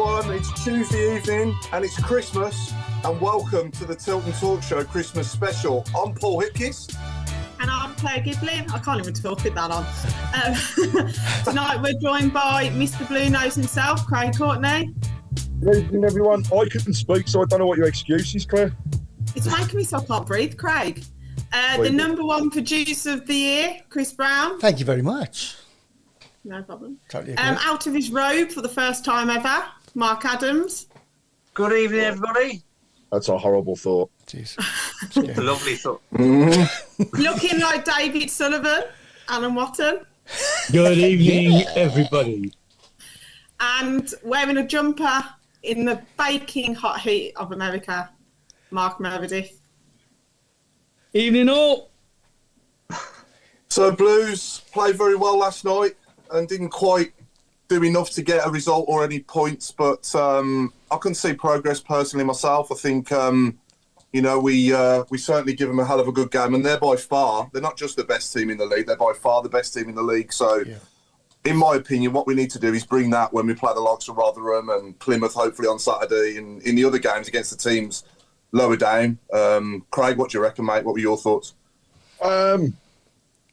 everyone. It's Tuesday evening and it's Christmas. And welcome to the Tilton Talk Show Christmas special. I'm Paul Hipkiss. And I'm Claire Giblin. I can't even talk with that on. Tonight we're joined by Mr. Blue Nose himself, Craig Courtney. Good evening, everyone. I couldn't speak, so I don't know what your excuse is, Claire. It's making me so I can't breathe, Craig. The number one producer of the year, Chris Browne. Thank you very much. No problem. Totally agree. Out of his robe for the first time ever, Mark Adams. Good evening, everybody. That's a horrible thought. Jeez. It's a lovely thought. Looking like David Sullivan, Alan Watton. Good evening, everybody. And wearing a jumper in the baking hot heat of America, Mark Meredith. Evening all. So Blues played very well last night and didn't quite do enough to get a result or any points, but I can see progress personally myself. I think, we certainly give them a hell of a good game, and they're not just the best team in the league, they're by far the best team in the league. So, in my opinion, what we need to do is bring that when we play the likes of Rotherham and Plymouth, hopefully on Saturday, and in the other games against the teams lower down. Craig, what do you reckon, mate? What were your thoughts?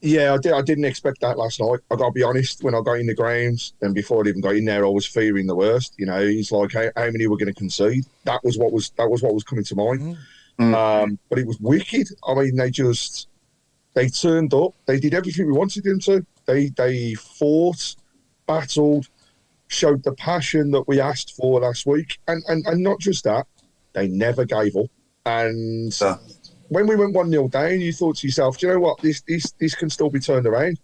Yeah, I didn't expect that last night. I got to be honest. When I got in the grounds, and before I even got in there, I was fearing the worst. You know, he's like, how many were going to concede? That was what was coming to mind. But it was wicked. I mean, they turned up. They did everything we wanted them to. They fought, battled, showed the passion that we asked for last week, and not just that, they never gave up. And when we went 1-0 down, you thought to yourself, do you know what, this can still be turned around.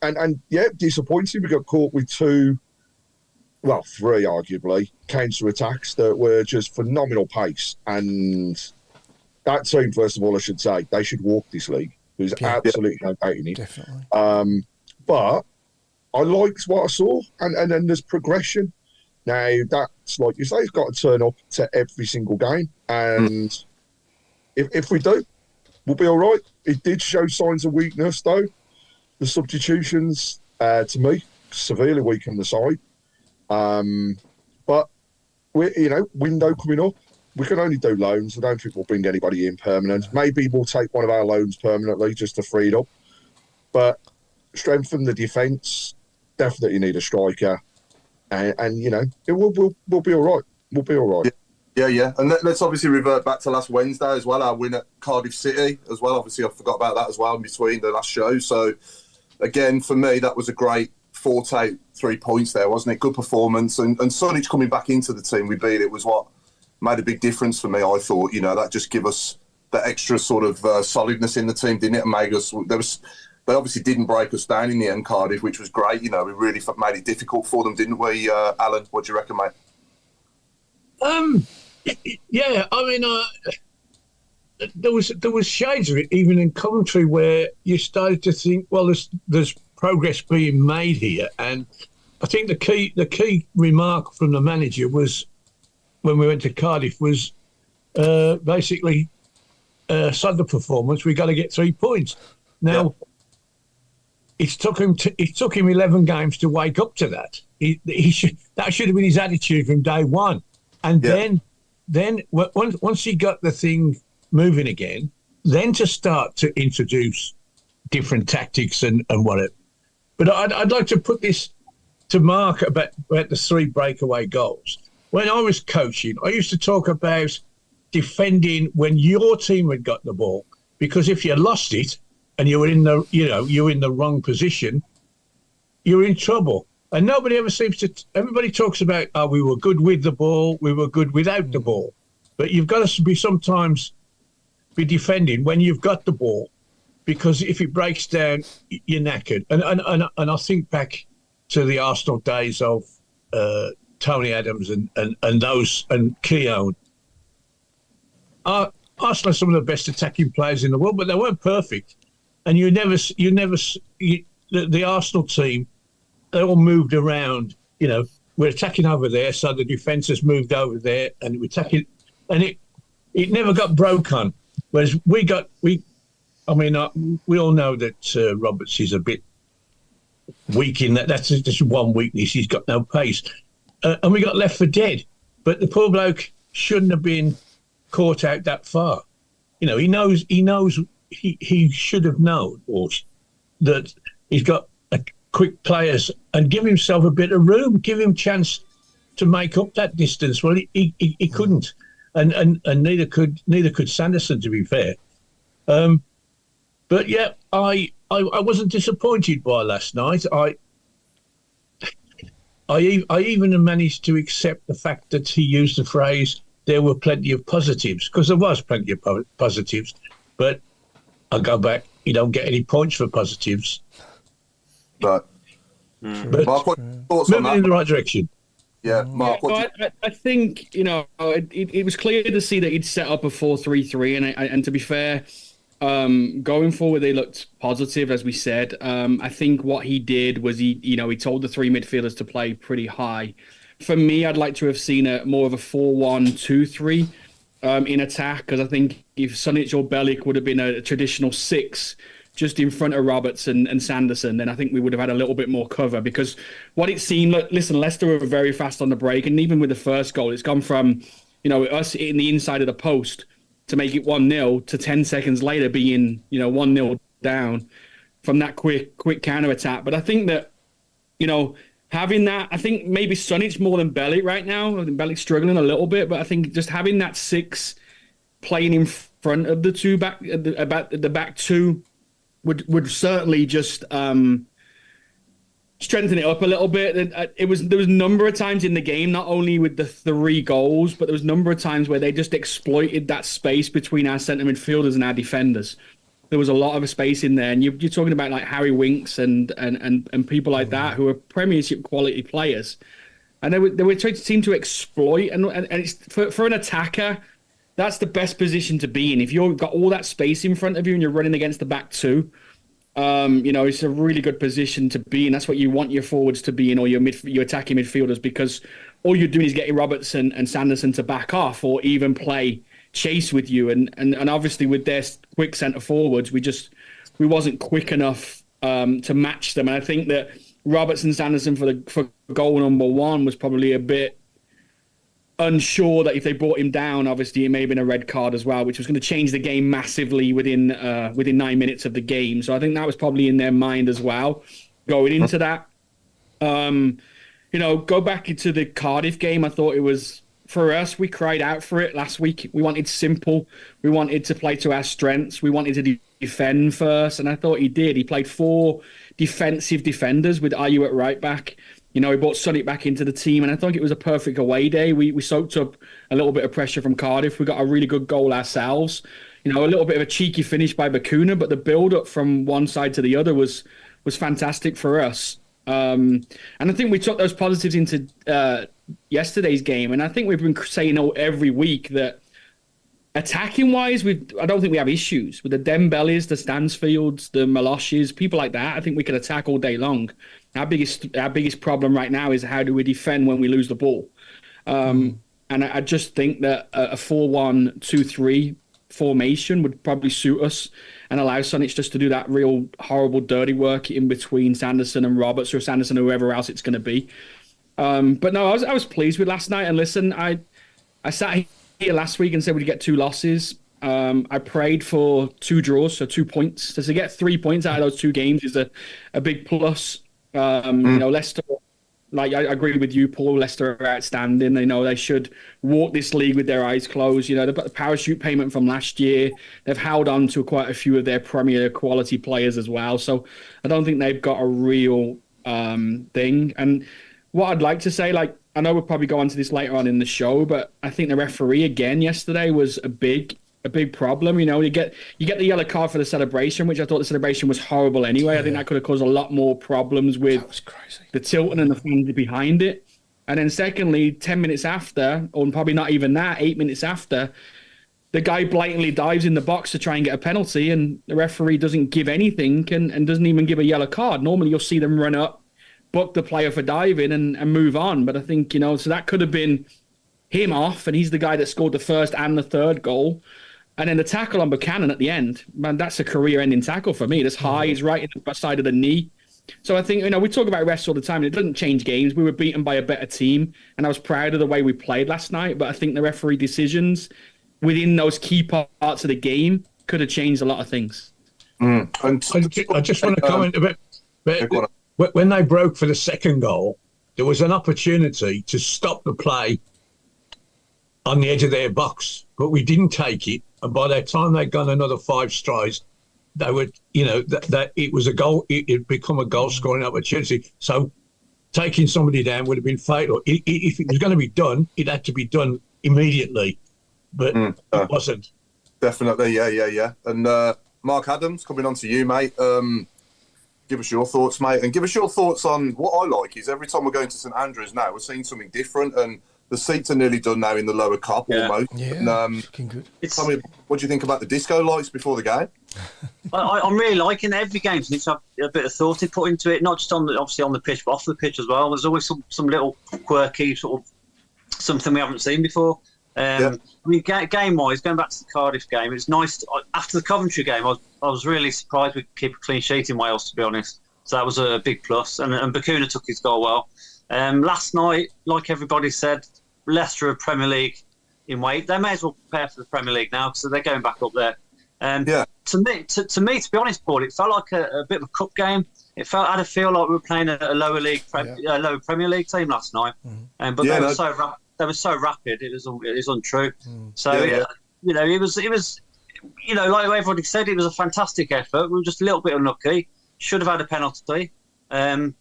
And disappointing. We got caught with three arguably counter attacks that were just phenomenal pace. And that team, first of all, I should say, they should walk this league. There's absolutely no doubt in it. Definitely. But I liked what I saw, and then there's progression. Now, that's like you say, it's got to turn up to every single game. And if we do, we'll be all right. It did show signs of weakness, though. The substitutions, to me, severely weakened the side. But, window coming up, we can only do loans. I don't think we'll bring anybody in permanent. Maybe we'll take one of our loans permanently just to free it up. But strengthen the defence, definitely need a striker. And we'll be all right. We'll be all right. Yeah. And let's obviously revert back to last Wednesday as well, our win at Cardiff City as well. Obviously, I forgot about that as well in between the last show. So, again, for me, that was a great 3 points there, wasn't it? Good performance. And Sonic coming back into the team we beat, it was what made a big difference for me, I thought. That just give us that extra sort of solidness in the team, didn't it? And made us... They obviously didn't break us down in the end, Cardiff, which was great. We really made it difficult for them, didn't we, Alan? What do you reckon, mate? Yeah, I mean, there was shades of it, even in commentary, where you started to think, well, there's progress being made here. And I think the key remark from the manager was, when we went to Cardiff, was basically, Sunday performance, we got to get 3 points. Now, It took him 11 games to wake up to that. That should have been his attitude from day one. And then once he got the thing moving again, then to start to introduce different tactics and whatever. But I'd like to put this to Mark about the 3 breakaway goals. When I was coaching, I used to talk about defending when your team had got the ball, because if you lost it, and you were in the wrong position, you're in trouble. And nobody ever seems to. Everybody talks about, we were good with the ball, we were good without the ball, but you've got to sometimes be defending when you've got the ball, because if it breaks down, you're knackered. And I think back to the Arsenal days of Tony Adams and those and Keown. Arsenal are some of the best attacking players in the world, but they weren't perfect. And the Arsenal team, they all moved around. We're attacking over there, so the defence has moved over there, and we're attacking, and it never got broken. Whereas we all know that Roberts is a bit weak in that. That's just one weakness. He's got no pace. And we got left for dead. But the poor bloke shouldn't have been caught out that far. You know, he should have known that he's got quick players and give himself a bit of room, give him a chance to make up that distance. Well, he couldn't. And neither could Sanderson, to be fair. But yeah, I wasn't disappointed by last night. I even managed to accept the fact that he used the phrase "there were plenty of positives," because there was plenty of positives. But I go back, you don't get any points for positives. But Mark, what thoughts on moving that? in the right direction. Yeah, Mark. I think it was clear to see that he'd set up a 4-3-3, and to be fair, going forward they looked positive, as we said. I think what he did was he told the three midfielders to play pretty high. For me, I'd like to have seen more of a 4-1-2-3 in attack, because I think if Sonic or Bellic would have been a traditional 6 just in front of Roberts and Sanderson, then I think we would have had a little bit more cover. Because what it seemed, listen, Leicester were very fast on the break, and even with the first goal, it's gone from, us hitting the inside of the post to make it 1-0 to 10 seconds later being, 1-0 down from that quick counter attack. But I think that, having that, I think maybe Sonic more than Bellic right now. I think Bellic's struggling a little bit, but I think just having that 6 playing in front of the two back, the back two, would certainly just strengthen it up a little bit. There was a number of times in the game, not only with the 3 goals, but there was a number of times where they just exploited that space between our centre midfielders and our defenders. There was a lot of space in there, and you're talking about like Harry Winks and people like that who are Premiership quality players, and they were trying to seem to exploit. And it's for an attacker, that's the best position to be in. If you've got all that space in front of you and you're running against the back two, it's a really good position to be in. That's what you want your forwards to be in, or your attacking midfielders, because all you're doing is getting Roberts and Sanderson to back off or even play chase with you. And obviously with their quick centre forwards, we wasn't quick enough to match them. And I think that Roberts and Sanderson for goal number 1 was probably a bit unsure that if they brought him down, obviously it may have been a red card as well, which was going to change the game massively within 9 minutes of the game. So I think that was probably in their mind as well going into that. Go back into the Cardiff game. I thought it was, for us, we cried out for it last week. We wanted simple. We wanted to play to our strengths. We wanted to defend first, and I thought he did. He played 4 defensive defenders with Ayew at right back. He brought Sonic back into the team, and I think it was a perfect away day. We soaked up a little bit of pressure from Cardiff. We got a really good goal ourselves. A little bit of a cheeky finish by Bacuna, but the build-up from one side to the other was fantastic for us. And I think we took those positives into yesterday's game, and I think we've been saying every week that attacking-wise, I don't think we have issues with the Dembélés, the Stansfields, the Maloshes, people like that. I think we can attack all day long. Our biggest problem right now is how do we defend when we lose the ball. And I just think that a 4-1-2-3 formation would probably suit us and allow Sonic just to do that real horrible dirty work in between Sanderson and Roberts, or Sanderson or whoever else it's going to be. But no, I was pleased with last night. And listen, I sat here last week and said we'd get 2 losses. I prayed for 2 draws, so 2 points. So to get 3 points out of those 2 games is a big plus. Leicester, I agree with you, Paul. Leicester are outstanding. They should walk this league with their eyes closed. They've got the parachute payment from last year. They've held on to quite a few of their Premier quality players as well. So I don't think they've got a real thing. And what I'd like to say, I know we'll probably go on to this later on in the show, but I think the referee again yesterday was a big problem. You get the yellow card for the celebration, which I thought the celebration was horrible anyway. I think that could have caused a lot more problems with the Tilton and the fans behind it. And then secondly, 10 minutes after, or probably not even that, 8 minutes after, the guy blatantly dives in the box to try and get a penalty, and the referee doesn't give anything and doesn't even give a yellow card. Normally you'll see them run up, book the player for diving and move on. But I think, so that could have been him off, and he's the guy that scored the first and the third goal. And then the tackle on Buchanan at the end, man, that's a career-ending tackle for me. That's high. He's right in the side of the knee. So I think, we talk about refs all the time, and it doesn't change games. We were beaten by a better team, and I was proud of the way we played last night. But I think the referee decisions within those key parts of the game could have changed a lot of things. I just want to comment a bit. When they broke for the second goal, there was an opportunity to stop the play on the edge of their box, but we didn't take it. And by the time they'd gone another 5 strides, they would, that it was a goal. It become a goal scoring opportunity. So taking somebody down would have been fatal. If it was going to be done, it had to be done immediately, but it wasn't. Definitely, yeah. And Mark Adams, coming on to you, mate. Give us your thoughts, mate, and give us your thoughts on what I like is every time we're going to St Andrews now, we're seeing something different, and the seats are nearly done now in the lower cup almost. Yeah, and, looking good. Tell me, what do you think about the disco lights before the game? I'm really liking every game. Needs to have a bit of thought put into it, not just obviously on the pitch, but off the pitch as well. There's always some little quirky sort of something we haven't seen before. I mean, game-wise, going back to the Cardiff game, it's nice. After the Coventry game, I was really surprised we keep a clean sheet in Wales, to be honest. So that was a big plus. And Bakuna took his goal well. Last night, like everybody said, Leicester are Premier League in weight. They may as well prepare for the Premier League now, so they're going back up there. To me, to be honest, Paul, it felt like a bit of a cup game. I had a feel like we were playing a lower league, lower Premier League team last night. But they were so rapid, it was untrue. So it was like everybody said, it was a fantastic effort. We were just a little bit unlucky. Should have had a penalty. And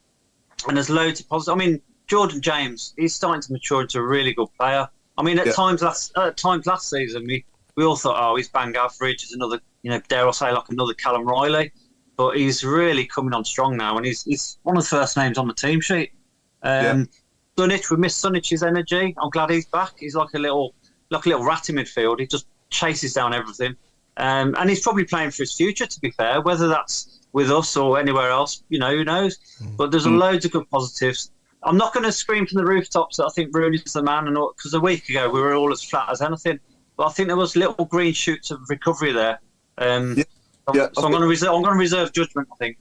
there's loads of positives. I mean, Jordan James, he's starting to mature into a really good player. I mean, at times last season, we all thought, oh, he's bang average. He's another, dare I say, like another Callum Riley. But he's really coming on strong now, and he's one of the first names on the team sheet. Sunich, we missed Sunich's energy. I'm glad he's back. He's like a little rat in midfield. He just chases down everything. And he's probably playing for his future, to be fair, whether that's with us or anywhere else, who knows. But there's loads of good positives. I'm not going to scream from the rooftops that I think Browne is the man, because a week ago we were all as flat as anything. But I think there was little green shoots of recovery there. So I'm going to reserve judgment, I think.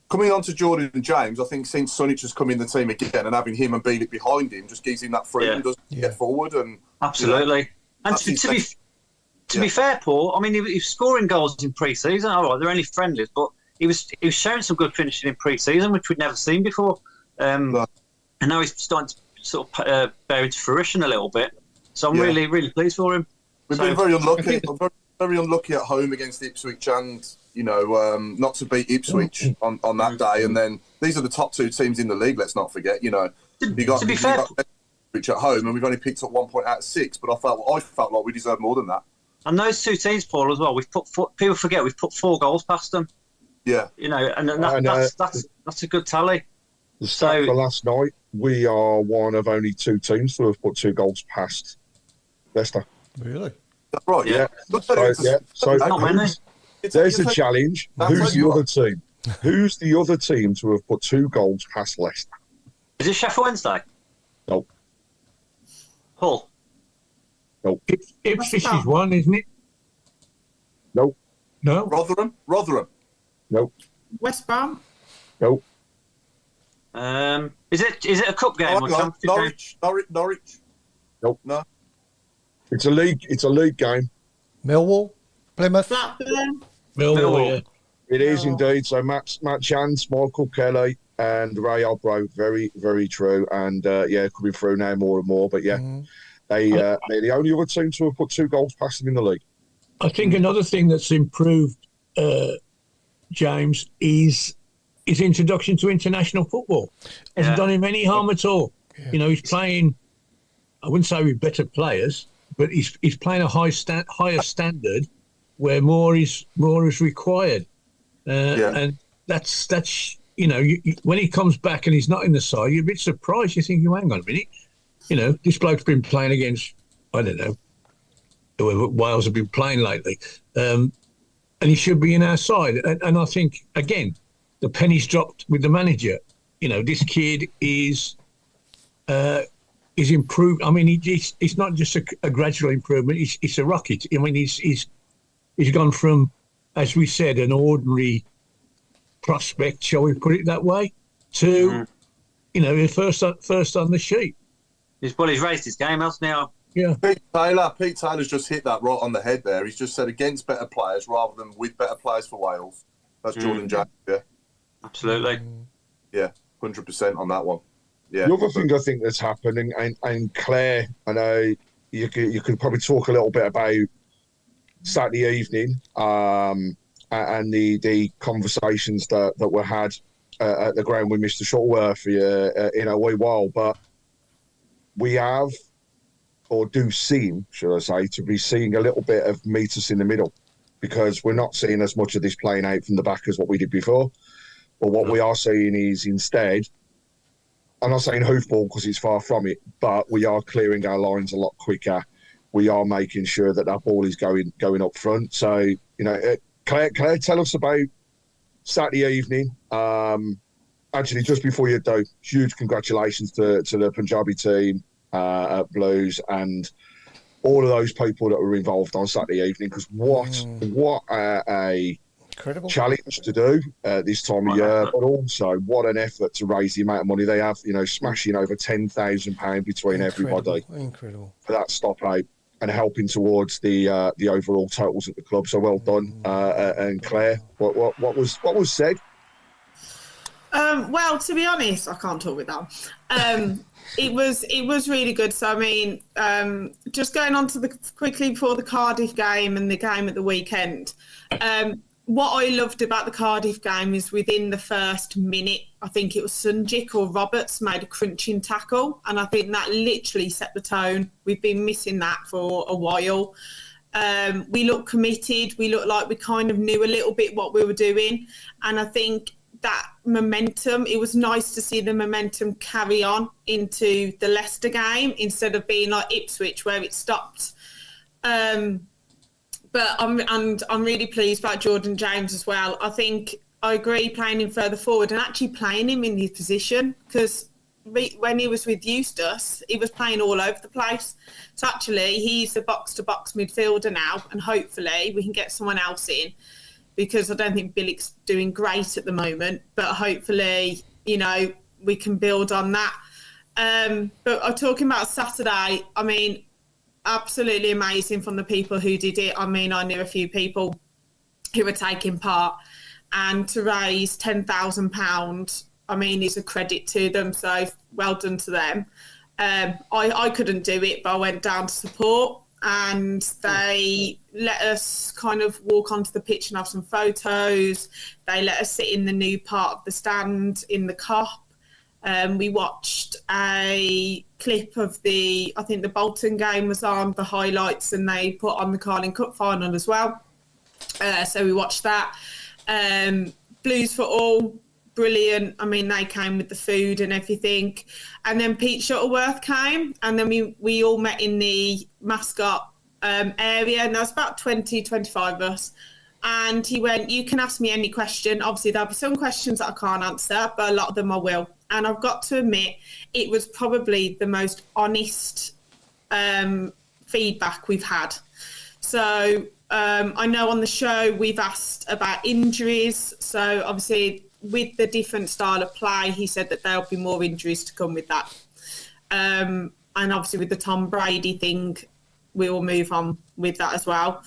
Coming on to Jordan James, I think since Sunich has come in the team again and having him and Bielik behind him just gives him that freedom, doesn't get forward. And absolutely. And to be fair, Paul, I mean, he was scoring goals in pre-season. All right, they're only friendlies, but he was showing some good finishing in pre-season, which we'd never seen before. And now he's starting to sort of bear into fruition a little bit. So I'm really, really pleased for him. We've been very unlucky. Very unlucky at home against Ipswich, and not to beat Ipswich on that day. And then these are the top 2 teams in the league. Let's not forget. You got Ipswich at home, and we've only picked up 1 point out of 6. But I felt like we deserved more than that. And those 2 teams, Paul, as well. People forget we've put 4 goals past them. Yeah, and that's a good tally. The stat for last night, we are one of only 2 teams to have put 2 goals past Leicester. Really? That's right. Yeah. So there's a challenge. Who's the other team? Who's the other team to have put 2 goals past Leicester? Is it Sheffield Wednesday? No. Hull? No. Ipswich is one, isn't it? No. No. Rotherham? No. West Brom? No. Is it a cup game or something? Norwich? Nope. No. It's a league game. Millwall? Plymouth? Blackburn? Millwall, yeah. It is indeed. So Matt Chance, Michael Kelly, and Ray Obro, very, very true. And coming through now more and more. But they're the only other team to have put 2 goals past them in the league. I think another thing that's improved, James, is his introduction to international football. Hasn't done him any harm at all. Yeah. He's playing, I wouldn't say with better players, but he's playing a higher standard where more is required. And that's when he comes back and he's not in the side, you're a bit surprised. You think, hang on a minute, this bloke's been playing against, I don't know, whoever Wales have been playing lately, and he should be in our side. And I think, again, the penny's dropped with the manager. This kid is improved. I mean, it's not just a gradual improvement. It's a rocket. I mean, he's gone from, as we said, an ordinary prospect, shall we put it that way, to first on the sheet. He's raised his game, hasn't he? Yeah. Pete Taylor's just hit that right on the head there. He's just said against better players rather than with better players for Wales. That's Jordan James, yeah. Absolutely. Yeah, 100% on that one. Yeah. The other thing I think that's happened, and Claire, I know you could probably talk a little bit about Saturday evening and the conversations that were had at the ground with Mr. Shuttleworth in a wee while, but we have, or do seem, should I say, to be seeing a little bit of meet us in the middle, because we're not seeing as much of this playing out from the back as what we did before. But what we are seeing is instead, I'm not saying hoofball because it's far from it, but we are clearing our lines a lot quicker. We are making sure that ball is going up front. So, Claire, tell us about Saturday evening. Actually, just before you do, huge congratulations to the Punjabi team at Blues and all of those people that were involved on Saturday evening, because what a incredible challenge to do this time of year, but also what an effort to raise the amount of money they have, smashing over £10,000 between everybody for that stop out and helping towards the overall totals at the club. So well done. And Claire, what was said? Well, to be honest, I can't talk with that. It was really good. So I mean, just going on to quickly before the Cardiff game and the game at the weekend. What I loved about the Cardiff game is within the first minute, I think it was Sunjic or Roberts made a crunching tackle, and I think that literally set the tone. We've been missing that for a while. We looked committed. We looked like we kind of knew a little bit what we were doing, and I think that momentum, it was nice to see the momentum carry on into the Leicester game instead of being like Ipswich where it stopped. But I'm really pleased about Jordan James as well. I think I agree playing him further forward and actually playing him in his position, because when he was with Eustace, he was playing all over the place. So actually, he's a box-to-box midfielder now, and hopefully we can get someone else in, because I don't think Billick's doing great at the moment, but hopefully, we can build on that. But talking about Saturday, I mean, absolutely amazing from the people who did it. I mean, I knew a few people who were taking part, and to raise £10,000, I mean, is a credit to them. So well done to them. I couldn't do it, but I went down to support, and they let us kind of walk onto the pitch and have some photos. They let us sit in the new part of the stand in the Cop. We watched a clip of I think the Bolton game was on, the highlights, and they put on the Carling Cup final as well. So we watched that. Blues for All, brilliant. I mean, they came with the food and everything. And then Pete Shuttleworth came, and then we all met in the mascot area, and there was about 20, 25 of us. And he went, you can ask me any question. Obviously, there'll be some questions that I can't answer, but a lot of them I will. And I've got to admit, it was probably the most honest feedback we've had. So I know on the show we've asked about injuries. So obviously, with the different style of play, he said that there'll be more injuries to come with that. And obviously, with the Tom Brady thing, we will move on with that as well.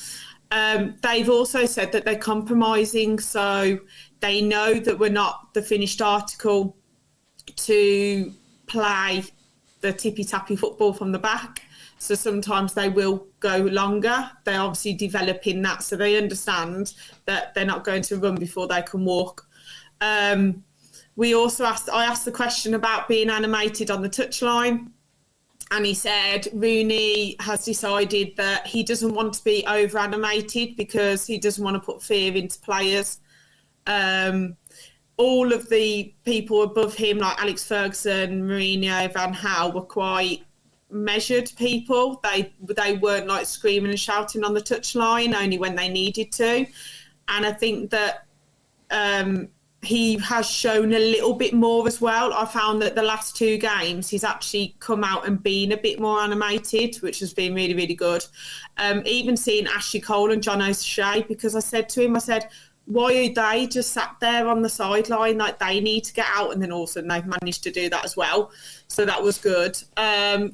They've also said that they're compromising, so they know that we're not the finished article to play the tippy-tappy football from the back. So sometimes they will go longer. They're obviously developing that, so they understand that they're not going to run before they can walk. We also I asked the question about being animated on the touchline. And he said Rooney has decided that he doesn't want to be over-animated because he doesn't want to put fear into players. All of the people above him, like Alex Ferguson, Mourinho, Van Gaal, were quite measured people. They weren't like screaming and shouting on the touchline, only when they needed to. And I think that he has shown a little bit more as well. I found that the last two games, he's actually come out and been a bit more animated, which has been really, really good. Even seeing Ashley Cole and John O'Shea, because I said to him, why are they just sat there on the sideline? Like, they need to get out, and then also they've managed to do that as well. So that was good.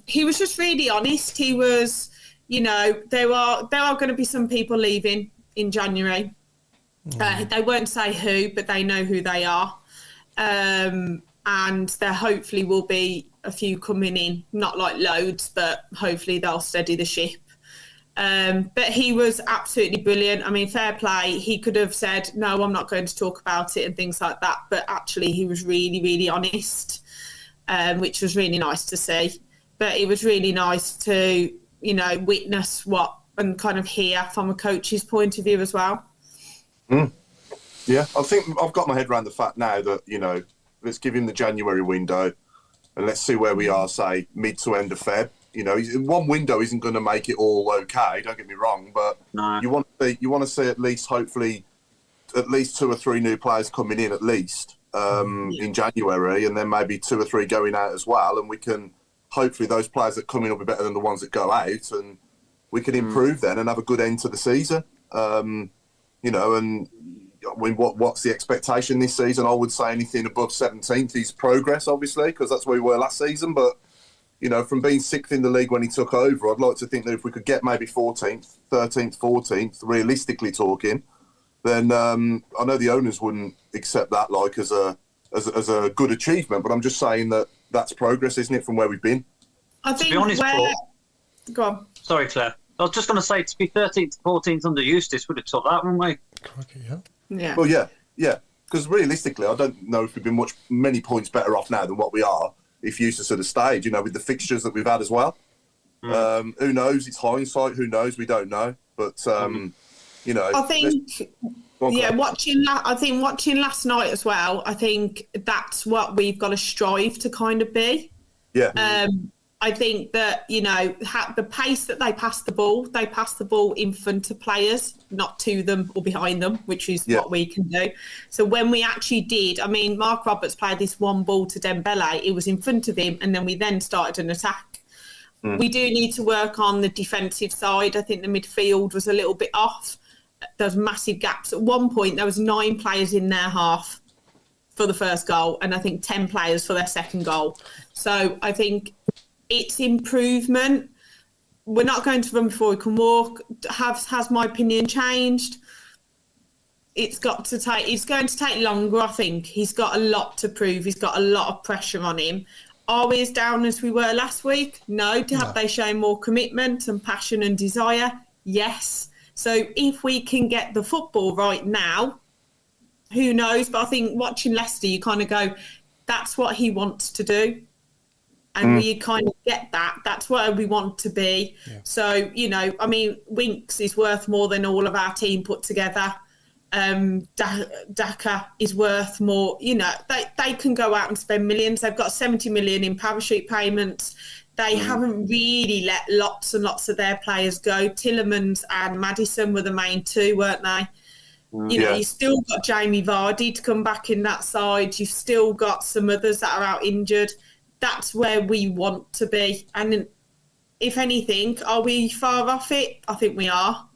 He was just really honest. He was, there are going to be some people leaving in January. They won't say who, but they know who they are. And there hopefully will be a few coming in, not like loads, but hopefully they'll steady the ship. But he was absolutely brilliant. I mean, fair play. He could have said, no, I'm not going to talk about it and things like that. But actually, he was really, really honest, which was really nice to see. But it was really nice to, witness what and kind of hear from a coach's point of view as well. Yeah, I think I've got my head around the fact now that, let's give him the January window and let's see where we are, say, mid to end of Feb. One window isn't going to make it all okay. Don't get me wrong, but No. you want to see at least, hopefully, at least 2 or 3 new players coming in at least in January, and then maybe 2 or 3 going out as well. And we can hopefully those players that come in will be better than the ones that go out, and we can improve then and have a good end to the season. And I mean, what's the expectation this season? I would say anything above 17th is progress, obviously, because that's where we were last season, but. From being 6th in the league when he took over, I'd like to think that if we could get maybe 14th, 13th, 14th, realistically talking, then I know the owners wouldn't accept that as a good achievement. But I'm just saying that that's progress, isn't it, from where we've been? I think to be honest, Paul, go on. Sorry, Claire. I was just going to say, to be 13th, 14th under Eustace, would have took that, wouldn't we? Crikey, yeah. Yeah. Well, yeah. Because realistically, I don't know if we've been many points better off now than what we are. If Eustace had stayed, with the fixtures that we've had as well. Who knows? It's hindsight. Who knows? We don't know. But, I think, watching last night as well, I think that's what we've got to strive to kind of be. Yeah. I think that, the pace that they pass the ball in front of players, not to them or behind them, which is what we can do. So when we actually did, I mean, Mark Roberts played this one ball to Dembele, it was in front of him, and then we then started an attack. We do need to work on the defensive side. I think the midfield was a little bit off. There's massive gaps. At one point, there was 9 players in their half for the first goal, and I think 10 players for their second goal. So I think it's improvement. We're not going to run before we can walk. Has my opinion changed? It's going to take longer, I think. He's got a lot to prove. He's got a lot of pressure on him. Are we as down as we were last week? No. Have they shown more commitment and passion and desire? Yes. So if we can get the football right now, who knows? But I think watching Leicester, you kind of go, that's what he wants to do. And we kind of get that. That's where we want to be. Yeah. So, I mean, Winks is worth more than all of our team put together. Daka is worth more. They can go out and spend millions. They've got 70 million in parachute payments. They haven't really let lots and lots of their players go. Tillemans and Maddison were the main 2, weren't they? You've still got Jamie Vardy to come back in that side. You've still got some others that are out injured. That's where we want to be. And if anything, are we far off it? I think we are.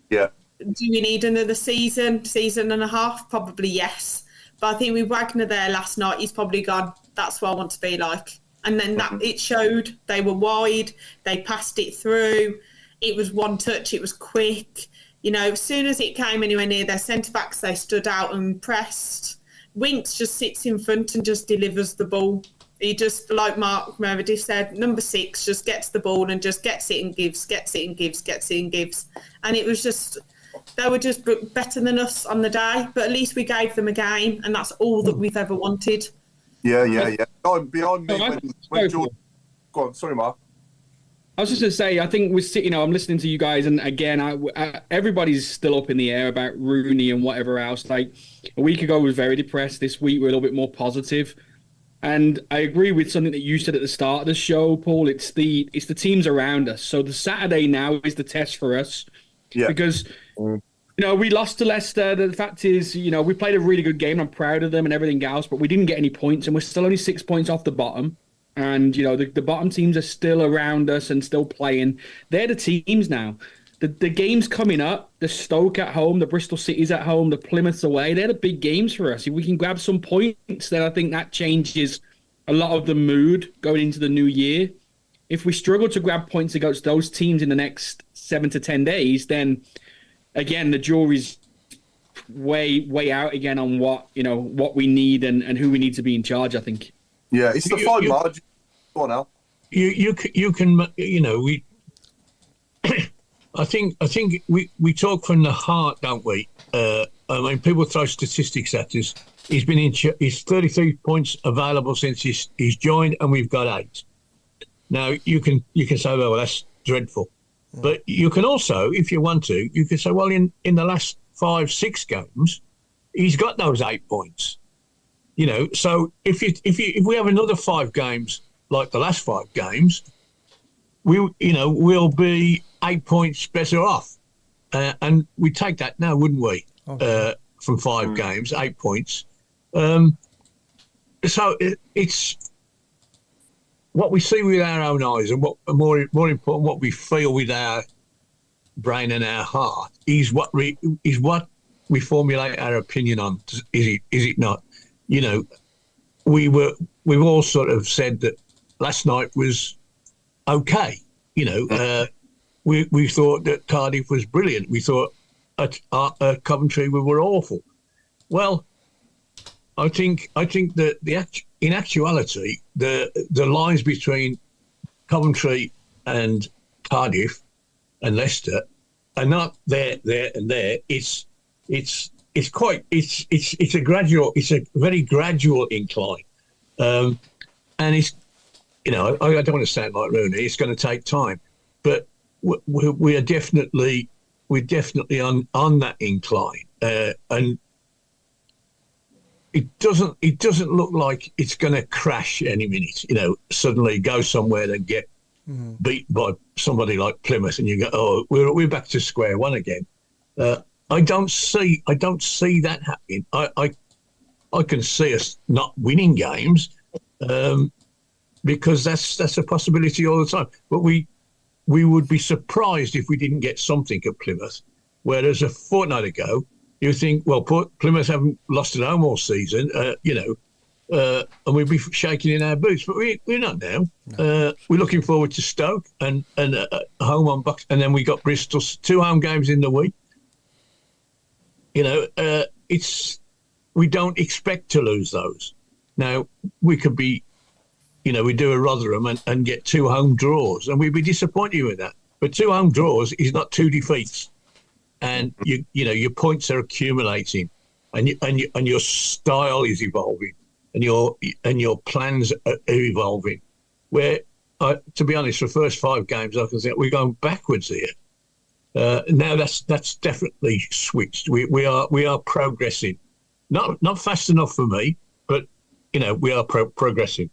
Yeah. Do we need another season and a half? Probably yes. But I think with Wagner there last night, he's probably gone, that's what I want to be like. And then that it showed. They were wide. They passed it through. It was one touch. It was quick. As soon as it came anywhere near their centre-backs, they stood out and pressed. Winks just sits in front and just delivers the ball. He just, like Mark Meredith said, number 6 just gets the ball and just gets it and gives. And it was just, they were just better than us on the day, but at least we gave them a game, and that's all that we've ever wanted. Yeah. Behind me, when George... Go on, sorry, Mark. I was just going to say, I think we're sitting, I'm listening to you guys, and again, everybody's still up in the air about Rooney and whatever else. Like, a week ago, we were very depressed. This week, we're a little bit more positive. And I agree with something that you said at the start of the show, Paul. It's the teams around us. So the Saturday now is the test for us. Yeah. Because, we lost to Leicester. The fact is, we played a really good game. I'm proud of them and everything else, but we didn't get any points, and we're still only 6 points off the bottom. And, the bottom teams are still around us and still playing. They're the teams now the games coming up, the Stoke at home, the Bristol City's at home, the Plymouth's away, they're the big games for us. If we can grab some points, then I think that changes a lot of the mood going into the new year. If we struggle to grab points against those teams in the next 7 to 10 days, then again, the jury's way out again on what we need and who we need to be in charge, I think. Yeah, it's the fine margin. Go on, Al. You can we. I think we talk from the heart, don't we? I mean, people throw statistics at us. He's 33 points available since he's joined, and we've got 8. Now you can say, well, that's dreadful, but you can also, if you want to, you can say, well, in the last 5-6 games, he's got those 8 points. So if we have another 5 games like the last 5 games, we'll be 8 points better off, and we take that now, wouldn't we? Okay. From 5 games, 8 points. So it's what we see with our own eyes, and what more important, what we feel with our brain and our heart is what we formulate our opinion on. Is it not? We've all sort of said that last night was okay. We thought that Cardiff was brilliant. We thought at Coventry we were awful. Well, I think that in actuality the lines between Coventry and Cardiff and Leicester are not there and there. It's a very gradual incline, and it's I don't want to sound like Rooney. It's going to take time, but we're definitely on that incline, and it doesn't look like it's going to crash any minute. Suddenly go somewhere and get beat by somebody like Plymouth, and you go, oh, we're back to square one again. I don't see that happening. I can see us not winning games, because that's a possibility all the time. But we would be surprised if we didn't get something at Plymouth. Whereas a fortnight ago, you think, well, Plymouth haven't lost at home all season, and we'd be shaking in our boots. But we're not now. No. We're looking forward to Stoke and home on Bucks, and then we got Bristol, 2 home games in the week. We don't expect to lose those. Now, we could be, we do a Rotherham and get 2 home draws, and we'd be disappointed with that. But 2 home draws is not 2 defeats. And, your points are accumulating, and your style is evolving, and your plans are evolving. Where, to be honest, the first 5 games, I can say we're going backwards here. Now that's definitely switched. We are progressing, not fast enough for me, but we are progressing.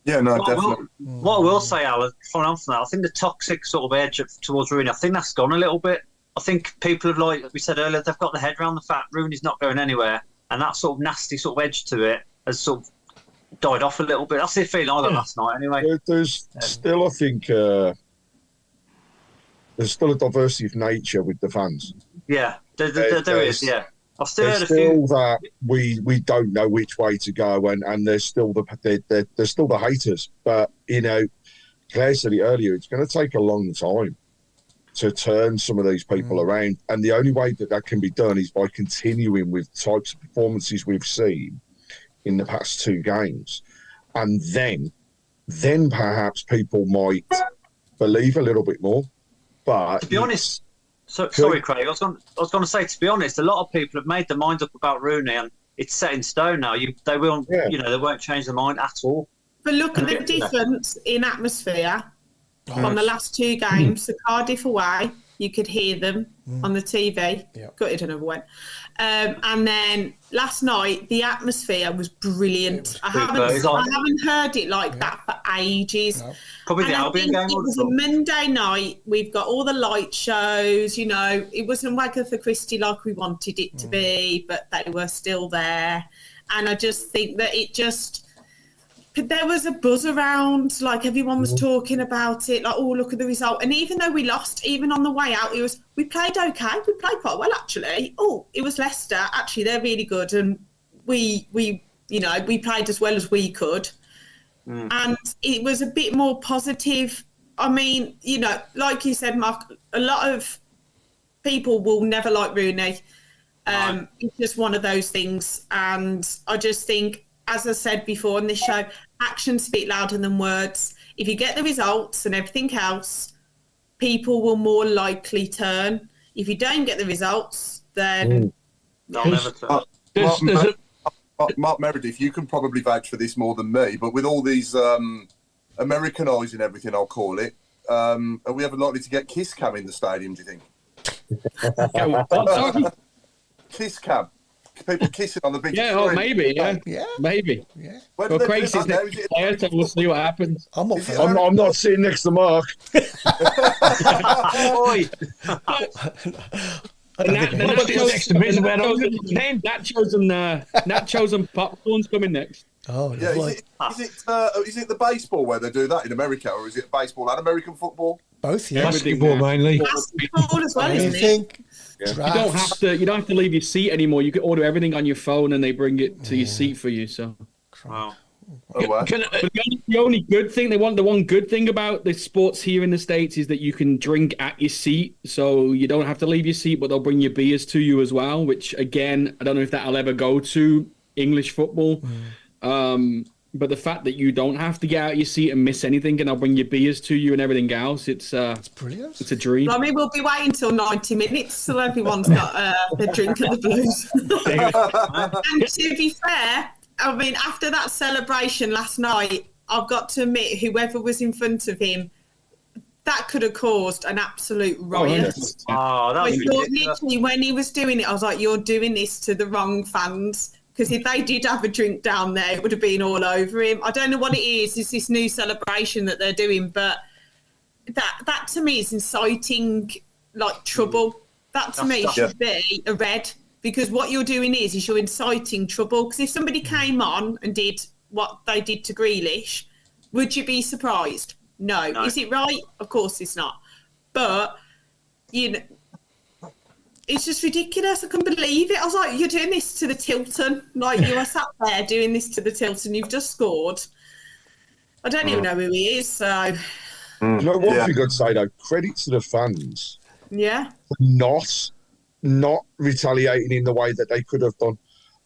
Yeah, no, definitely. What I will say, Alan, following on from that, I think the toxic sort of edge towards Rooney, I think that's gone a little bit. I think people have, like we said earlier, they've got their head around the fact Rooney's not going anywhere, and that sort of nasty sort of edge to it has sort of died off a little bit. That's the feeling I got last night, anyway. There's still, I think, there's still a diversity of nature with the fans. Yeah, there is. Yeah, I've still heard a few. There's still that we don't know which way to go, and there's still there's still the haters. But Claire said it earlier. It's going to take a long time to turn some of these people around, and the only way that can be done is by continuing with types of performances we've seen in the past 2 games, and then perhaps people might believe a little bit more. But to be honest, sorry, Craig. I was going to say, to be honest, a lot of people have made their mind up about Rooney, and it's set in stone now. They won't, they won't change their mind at all. But look at the difference in atmosphere from the last 2 games. The Cardiff away, you could hear them on the TV. Gutted another one. And then last night, the atmosphere was brilliant. I haven't heard it like that for ages. No. Probably the Albion game. It was a Monday night. We've got all the light shows. It wasn't Wagatha Christie like we wanted it to be, but they were still there. And I just think that But there was a buzz around, like everyone was talking about it, like, oh, look at the result. And even though we lost, even on the way out, we played okay. We played quite well, actually. Oh, it was Leicester. Actually, they're really good. And we played as well as we could. And it was a bit more positive. I mean, like you said, Mark, a lot of people will never like Rooney. It's just one of those things. And I just think, as I said before on this show, actions speak louder than words. If you get the results and everything else, people will more likely turn. If you don't get the results, then they'll never turn. Mark Meredith, you can probably vouch for this more than me, but with all these Americanising everything, I'll call it, are we ever likely to get kiss cam in the stadium, do you think? Kiss cam. People kissing on the big screen. Oh, maybe, maybe. Yeah. Well, Craig's is next player, so we'll see what happens. I'm not sitting next to Mark. Oi. Nachos and popcorn's coming next. Oh, yeah. Is it the baseball where they do that in America, or is it baseball and American football? Both, yeah. Basketball mainly. basketball as well, isn't it? Anything. Yeah. You don't have to leave your seat anymore. You can order everything on your phone, and they bring it to your seat for you. So, wow. Oh, wow. The only good thing the one good thing about the sports here in the States is that you can drink at your seat, so you don't have to leave your seat, but they'll bring your beers to you as well. Which again, I don't know if that'll ever go to English football. But the fact that you don't have to get out of your seat and miss anything, and I'll bring your beers to you and everything else, it's brilliant. It's a dream. I mean, we'll be waiting till 90 minutes till everyone's got their drink at the Blues. And to be fair, I mean, after that celebration last night, I've got to admit, whoever was in front of him, that could have caused an absolute riot. That was literally, when he was doing it, I was like, you're doing this to the wrong fans. Because if they did have a drink down there, it would have been all over him. I don't know what it is. It's this new celebration that they're doing, but that to me is inciting like trouble. That to me should be a red, because what you're doing is you're inciting trouble. Because if somebody came on and did what they did to Grealish, would you be surprised? No. Is it right? Of course it's not. But it's just ridiculous. I couldn't believe it. I was like, you're doing this to the Tilton. Like, you are sat there doing this to the Tilton. You've just scored. I don't even know who he is, so... You know, one thing I'd say, though, credit to the fans. Yeah. Not retaliating in the way that they could have done.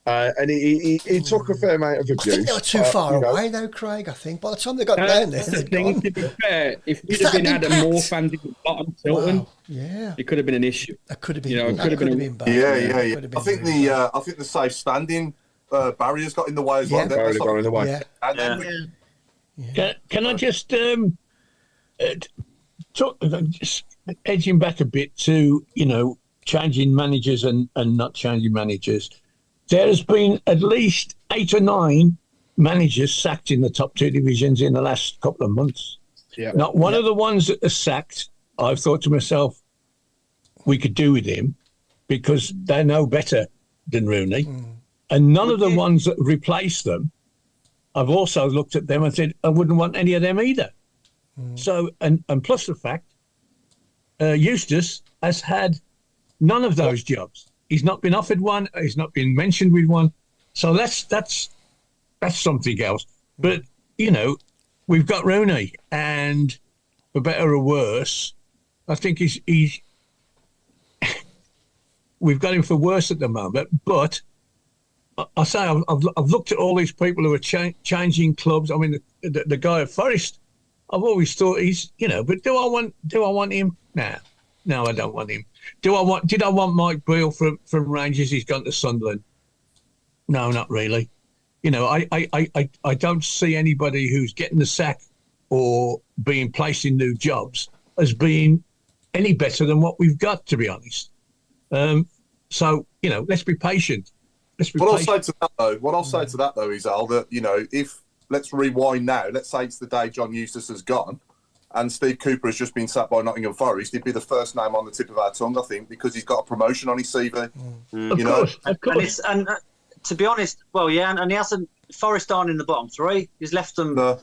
And it took a fair amount of abuse. I think they were too far away, though, Craig, I think. By the time they got down there, the thing, to be fair, if you'd have had more fans in the bottom Tilton, it could have been an issue. That could have been, it could have been bad. Yeah. I think the safe standing barriers got in the way as well. Barriers got in the way. Can I just just edging back a bit to, changing managers and not changing managers. There has been at least 8 or 9 managers sacked in the top 2 divisions in the last couple of months. Yeah. Not one of the ones that are sacked, I've thought to myself, we could do with him because they're no better than Rooney. And none of the ones that replaced them, I've also looked at them and said, I wouldn't want any of them either. So, and plus the fact, Eustace has had none of those jobs. He's not been offered one. He's not been mentioned with one. So that's something else. But, we've got Rooney, and for better or worse, I think he's we've got him for worse at the moment. But I say I've looked at all these people who are changing clubs. I mean, the guy at Forest, I've always thought he's, but do I want him? No, I don't want him. Did I want Mike Beale from Rangers? He's gone to Sunderland. No, not really. I don't see anybody who's getting the sack or being placed in new jobs as being any better than what we've got, to be honest. So, let's be patient. What I'll say to that though is, Al, that, if, let's rewind now, let's say it's the day John Eustace has gone and Steve Cooper has just been sacked by Nottingham Forest, he'd be the first name on the tip of our tongue, I think, because he's got a promotion on his CV. Of course. And to be honest, and he hasn't Forest aren't in the bottom three. He's left them, No.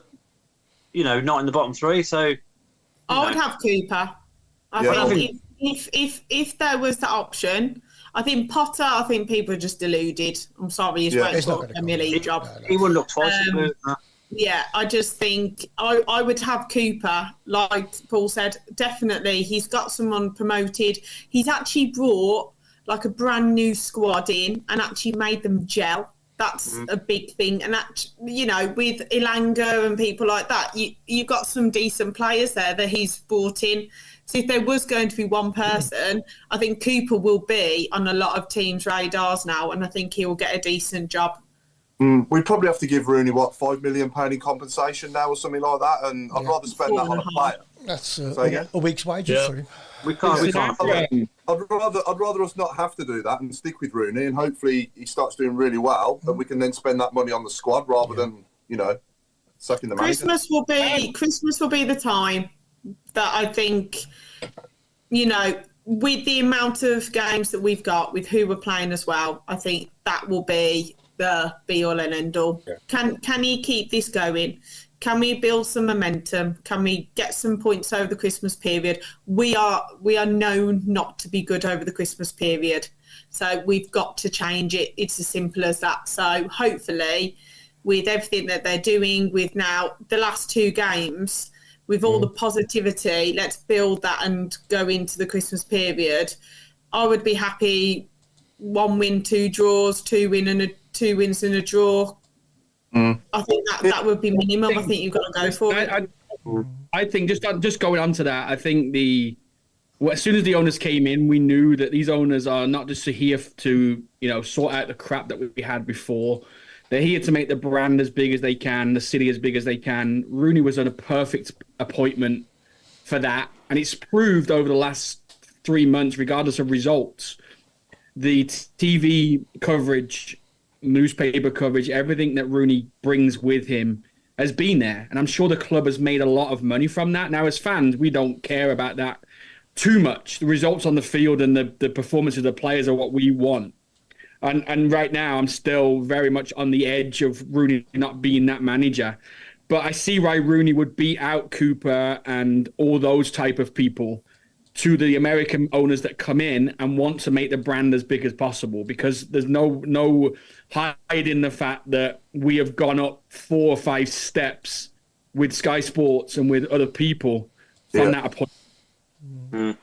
Not in the bottom three. So I would have Cooper. I think if there was the option, I think Potter. I think people are just deluded. I'm sorry, he's waiting for a Premier League job. He wouldn't look twice. Yeah, I just think I would have Cooper. Like Paul said, definitely he's got someone promoted. He's actually brought like a brand new squad in and actually made them gel. That's a big thing. And that, with Ilanga and people like that, you've got some decent players there that he's brought in. So if there was going to be one person, I think Cooper will be on a lot of teams' radars now, and I think he will get a decent job. We'd probably have to give Rooney, £5 million in compensation now or something like that, and I'd rather spend that on a player. That's a week's wages. Yeah. Sorry. We can't. I'd rather us not have to do that and stick with Rooney, and hopefully he starts doing really well, and we can then spend that money on the squad rather than sucking the manager. Christmas will be the time that I think, with the amount of games that we've got, with who we're playing as well, I think that will be the be-all and end-all. Yeah. Can he keep this going? Can we build some momentum? Can we get some points over the Christmas period? We are known not to be good over the Christmas period, so we've got to change it. It's as simple as that. So hopefully, with everything that they're doing, with now the last 2 games, with all the positivity, let's build that and go into the Christmas period. I would be happy 1 win, 2 draws, 2 wins and a draw. I think that would be minimum. I think you've got to go for it. I think just going on to that, I think as soon as the owners came in, we knew that these owners are not just here to sort out the crap that we had before. They're here to make the brand as big as they can, the city as big as they can. Rooney was on a perfect appointment for that, and it's proved over the last 3 months, regardless of results, the TV coverage, newspaper coverage, everything that Rooney brings with him has been there. And I'm sure the club has made a lot of money from that. Now, as fans, we don't care about that too much. The results on the field and the performances of the players are what we want. And right now, I'm still very much on the edge of Rooney not being that manager. But I see why Rooney would beat out Cooper and all those type of people to the American owners that come in and want to make the brand as big as possible, because there's no hiding the fact that we have gone up 4 or 5 steps with Sky Sports and with other people from that appointment.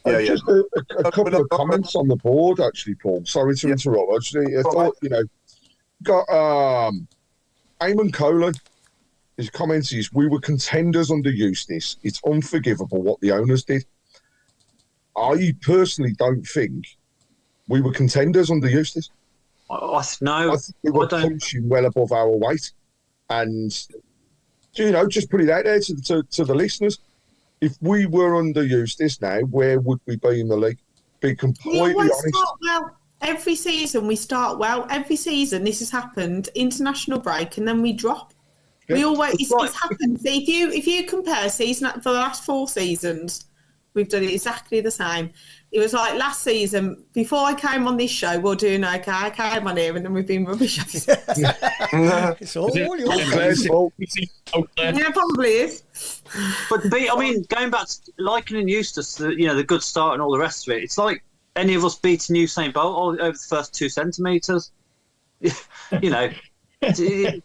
Just a couple of comments on the board, actually, Paul. Sorry to interrupt. Actually, I thought, got Eamon Coley. His comments is, we were contenders under Eustace. It's unforgivable what the owners did. I personally don't think we were contenders under Eustace. No. I think we were punching well above our weight. And, just put it out there to the listeners. If we were under Eustace now, where would we be in the league? Be completely honest. Every season we start well. Every season this has happened. International break, and then we drop. Yeah. We always it's happened. If you compare season for the last 4 seasons, we've done it exactly the same. It was like last season, before I came on this show, we're doing okay. I came on here and then we've been rubbish. It's all your fault. Yeah, probably is. But going back to likening Eustace, the good start and all the rest of it, it's like any of us beating Usain Bolt over the first 2 centimetres. It's crazy.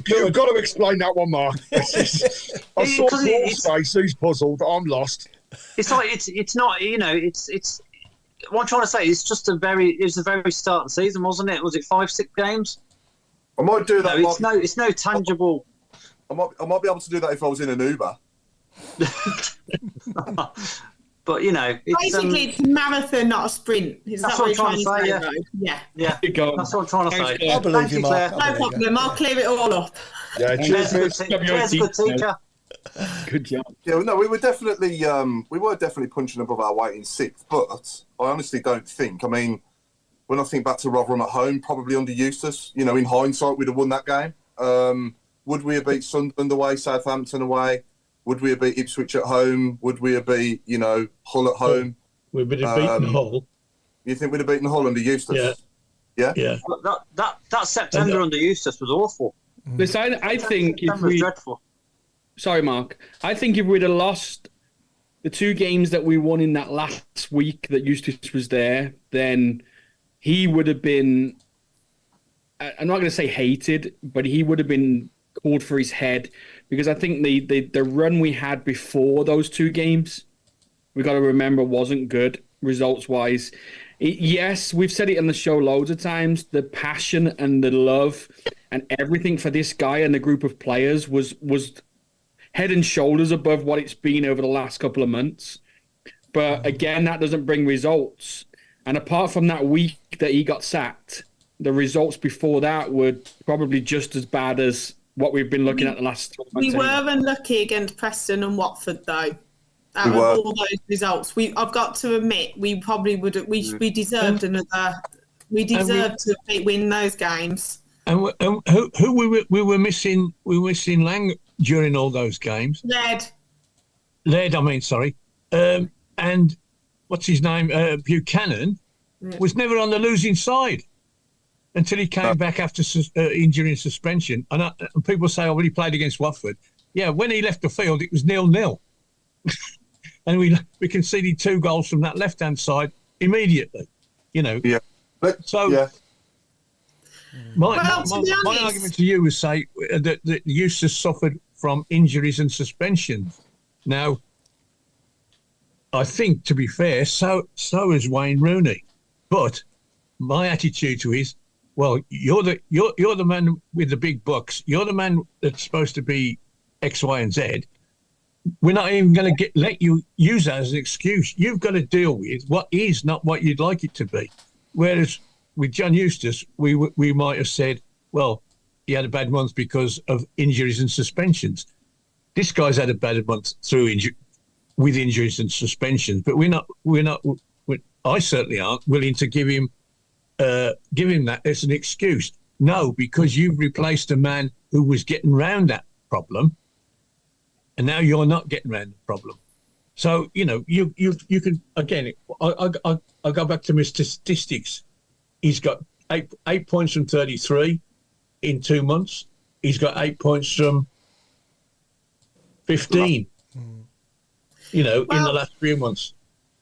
You've got to explain that one, Mark. I saw Paul's face. He's puzzled. I'm lost. It's like it's not. It's. What I'm trying to say is just it was the very start of the season, wasn't it? Was it 5-6 games? I might do that. It's no tangible. I might be able to do that if I was in an Uber. But basically it's a marathon, not a sprint. That's what I'm trying to say. Yeah. That's what I'm trying to say. I believe you, Mark. No problem. I'll clear it all up. Yeah, cheers, good teacher. Good job. Yeah, no, we were definitely punching above our weight in 6th, but I honestly don't think. I mean, when I think back to Rotherham at home, probably under Eustace, in hindsight, we'd have won that game. Would we have beat Sunderland away, Southampton away? Would we have beat Ipswich at home? Would we have beat, Hull at home? We would have beaten Hull. You think we'd have beaten Hull under Eustace? Yeah. Yeah. That September under Eustace was awful. Listen, I think if September was we... dreadful. Sorry, Mark. I think if we'd have lost the 2 games that we won in that last week that Eustace was there, then he would have been... I'm not going to say hated, but he would have been called for his head, because I think the run we had before those 2 games, we got to remember, wasn't good results-wise. Yes, we've said it on the show loads of times, the passion and the love and everything for this guy and the group of players was head and shoulders above what it's been over the last couple of months. But again, that doesn't bring results. And apart from that week that he got sacked, the results before that were probably just as bad as what we've been looking at the last 12 months. We were unlucky against Preston and Watford, though. Out of all those results, I've got to admit, we probably would. We deserved another. We deserved to win those games. And who we were missing? We were missing Lang during all those games. Laird, I mean, sorry. And what's his name? Buchanan was never on the losing side until he came back after injury and suspension. And people say, "Oh, well, he played against Watford." Yeah, when he left the field, it was 0-0. And we conceded 2 goals from that left-hand side immediately, Yeah. My argument to you was say that Eustace suffered from injuries and suspensions. Now, I think, to be fair, so is Wayne Rooney. But my attitude to is, well, you're the man with the big bucks. You're the man that's supposed to be X, Y, and Z. We're not even going to let you use that as an excuse. You've got to deal with what is not what you'd like it to be. Whereas with John Eustace, we might have said, well, he had a bad month because of injuries and suspensions. This guy's had a bad month with injuries and suspensions, but I certainly aren't willing to give him that as an excuse. No, because you've replaced a man who was getting round that problem, and now you're not getting around the problem. So, you can, again, I go back to my statistics. He's got 8 points from 33 in 2 months. He's got 8 points from 15, in the last 3 months.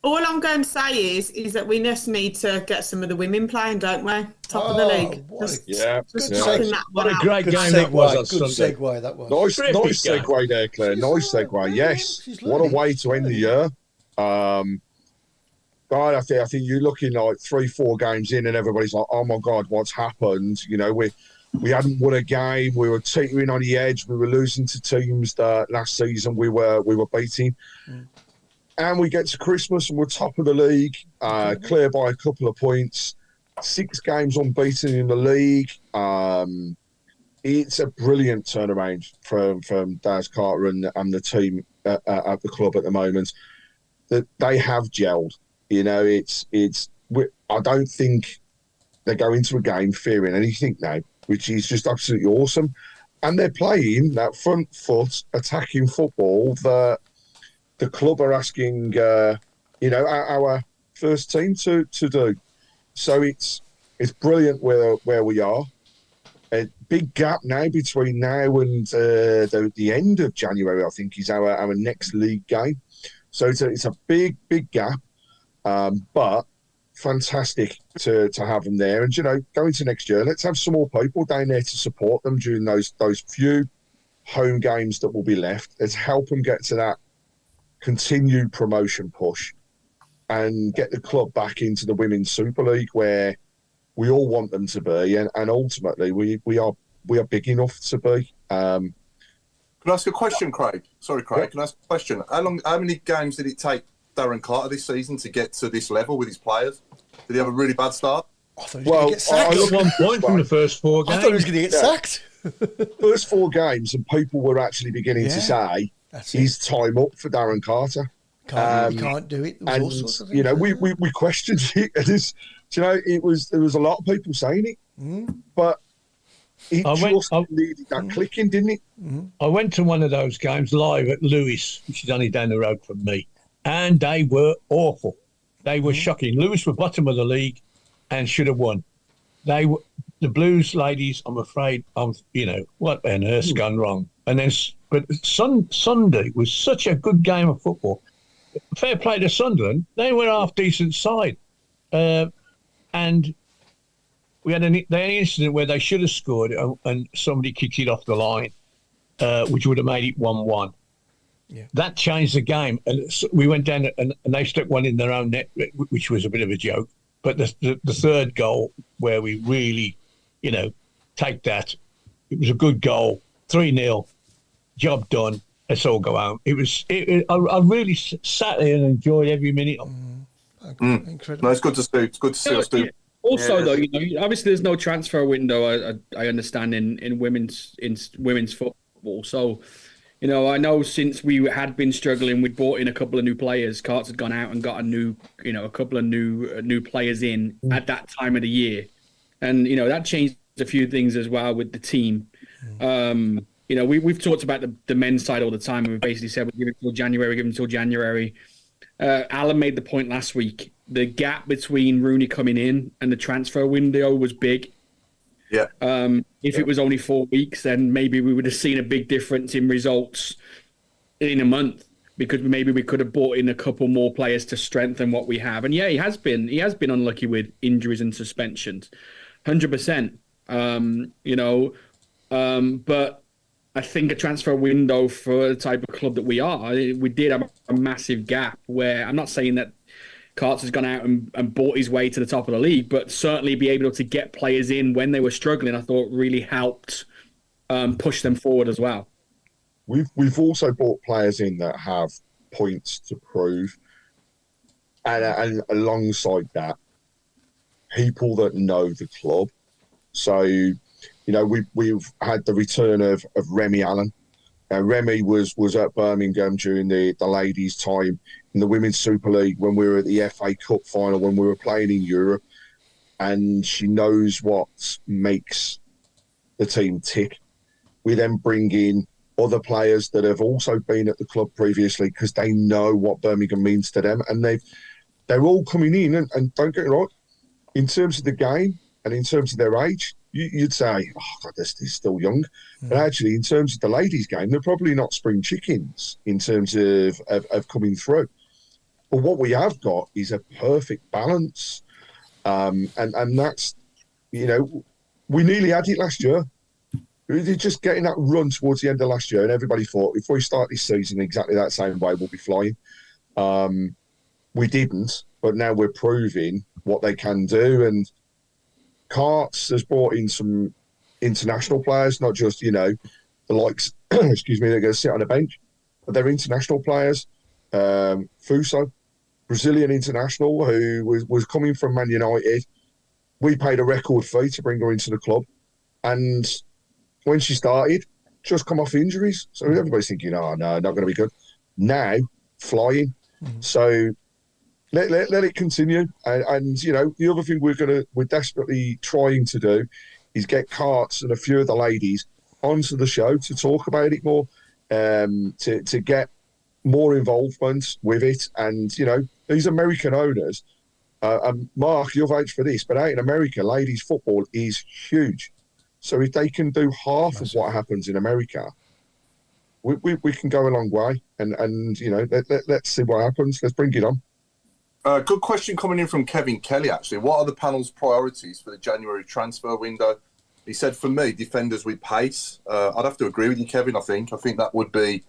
All I'm going to say is that we just need to get some of the women playing, don't we? Top of the league. What a great good game segue, that was on Good Sunday. segue that was. Nice segue there, Claire. Nice segue. Yes. What a way to end the year. God, I think you're looking like 3-4 games in and everybody's like, oh my God, what's happened? We hadn't won a game. We were teetering on the edge. We were losing to teams that last season we were beating. And we get to Christmas and we're top of the league, clear by a couple of points, 6 games unbeaten in the league. It's a brilliant turnaround from Daz Carter and the team at the club at the moment. That they have gelled. I don't think they go into a game fearing anything now, which is just absolutely awesome. And they're playing that front foot attacking football that the club are asking, our first team to do. So it's brilliant where we are. A big gap now between now and the end of January, I think, is our next league game. So it's a big gap, but fantastic to have them there. And, going to next year, let's have some more people down there to support them during those few home games that will be left. Let's help them get to that continued promotion push and get the club back into the Women's Super League where we all want them to be. And ultimately, we are big enough to be. Can I ask a question, Craig? Sorry, Craig. Can I ask a question? How many games did it take Darren Carter this season to get to this level with his players? Did he have a really bad start? I thought he was going to get sacked. I got 1 point from the first 4 games. I thought he was going to get sacked. First 4 games, and people were actually beginning to say, "Is time up for Darren Carter?" He can't do it. There was all sorts of things. We questioned it. There was a lot of people saying it, but it needed that clicking, didn't it? I went to one of those games live at Lewis, which is only down the road from me, and they were awful. They were shocking. Lewis were bottom of the league and should have won. the Blues ladies, I'm afraid, what on earth's gone wrong? And then, but Sunday was such a good game of football. Fair play to Sunderland. They were a half-decent side. And we had an incident where they should have scored and somebody kicked it off the line, which would have made it 1-1. Yeah. That changed the game. And we went down and they stuck one in their own net, which was a bit of a joke. But the third goal, where we really, take that, it was a good goal, 3-0, job done. Let's all go home. I really sat there and enjoyed every minute of it. Incredible. No, it's good to see. It's good to see us do. Also, though, obviously there's no transfer window. I understand in women's football. So, I know since we had been struggling, we'd brought in a couple of new players. Carts had gone out and got a couple of new players in at that time of the year, and that changed a few things as well with the team. We've talked about the men's side all the time, and we basically said we give it till January. Alan made the point last week. The gap between Rooney coming in and the transfer window was big. Yeah. If it was only 4 weeks, then maybe we would have seen a big difference in results in a month, because maybe we could have brought in a couple more players to strengthen what we have. And yeah, he has been unlucky with injuries and suspensions, 100%. But I think a transfer window for the type of club that we are, we did have a massive gap where I'm not saying that Carts has gone out and bought his way to the top of the league, but certainly be able to get players in when they were struggling, I thought really helped push them forward as well. We've also brought players in that have points to prove, and alongside that, people that know the club. So, we've had the return of Remy Allen. Remy was at Birmingham during the ladies' time in the Women's Super League when we were at the FA Cup final, when we were playing in Europe, and she knows what makes the team tick. We then bring in other players that have also been at the club previously because they know what Birmingham means to them, and they're all coming in. And don't get it right, in terms of the game and in terms of their age, you'd say, oh, God, they're still young. But actually, in terms of the ladies' game, they're probably not spring chickens in terms of coming through. But what we have got is a perfect balance. And that's, we nearly had it last year. We were just getting that run towards the end of last year, and everybody thought, if we start this season exactly that same way, we'll be flying. We didn't, but now we're proving what they can do. And Carts has brought in some international players, not just, the likes, excuse me, they're going to sit on a bench, but they're international players. Fuso, Brazilian international, who was coming from Man United. We paid a record fee to bring her into the club. And when she started, just come off injuries. So everybody's thinking, oh, no, not going to be good. Now, flying. So let it continue. And the other thing we're desperately trying to do is get Carts and a few of the ladies onto the show to talk about it more, to get more involvement with it. And, these American owners, and Mark, you'll vouch for this, but out in America, ladies football is huge. So if they can do half of what happens in America, we can go a long way. And let's see what happens. Let's bring it on. Good question coming in from Kevin Kelly, actually. What are the panel's priorities for the January transfer window? He said, for me, defenders with pace. I'd have to agree with you, Kevin, I think. I think that would be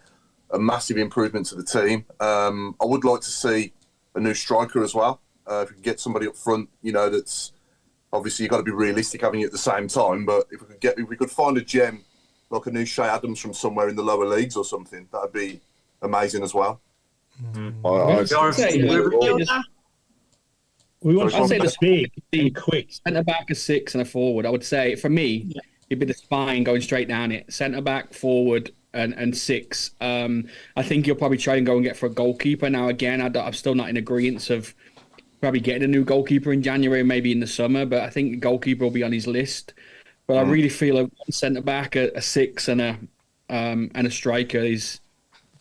a massive improvement to the team. I would like to see a new striker as well. If we can get somebody up front, that's obviously you've got to be realistic having it at the same time. But if we could find a gem like a new Shay Adams from somewhere in the lower leagues or something, that'd be amazing as well. I'd say the big, quick centre back, a 6 and a forward. I would say for me, it'd be the spine going straight down it. Centre back, forward, and 6. I think you'll probably try and go and get for a goalkeeper. Now again, I'm still not in agreement of probably getting a new goalkeeper in January, maybe in the summer. But I think the goalkeeper will be on his list. But I really feel a centre back, a 6, and a striker is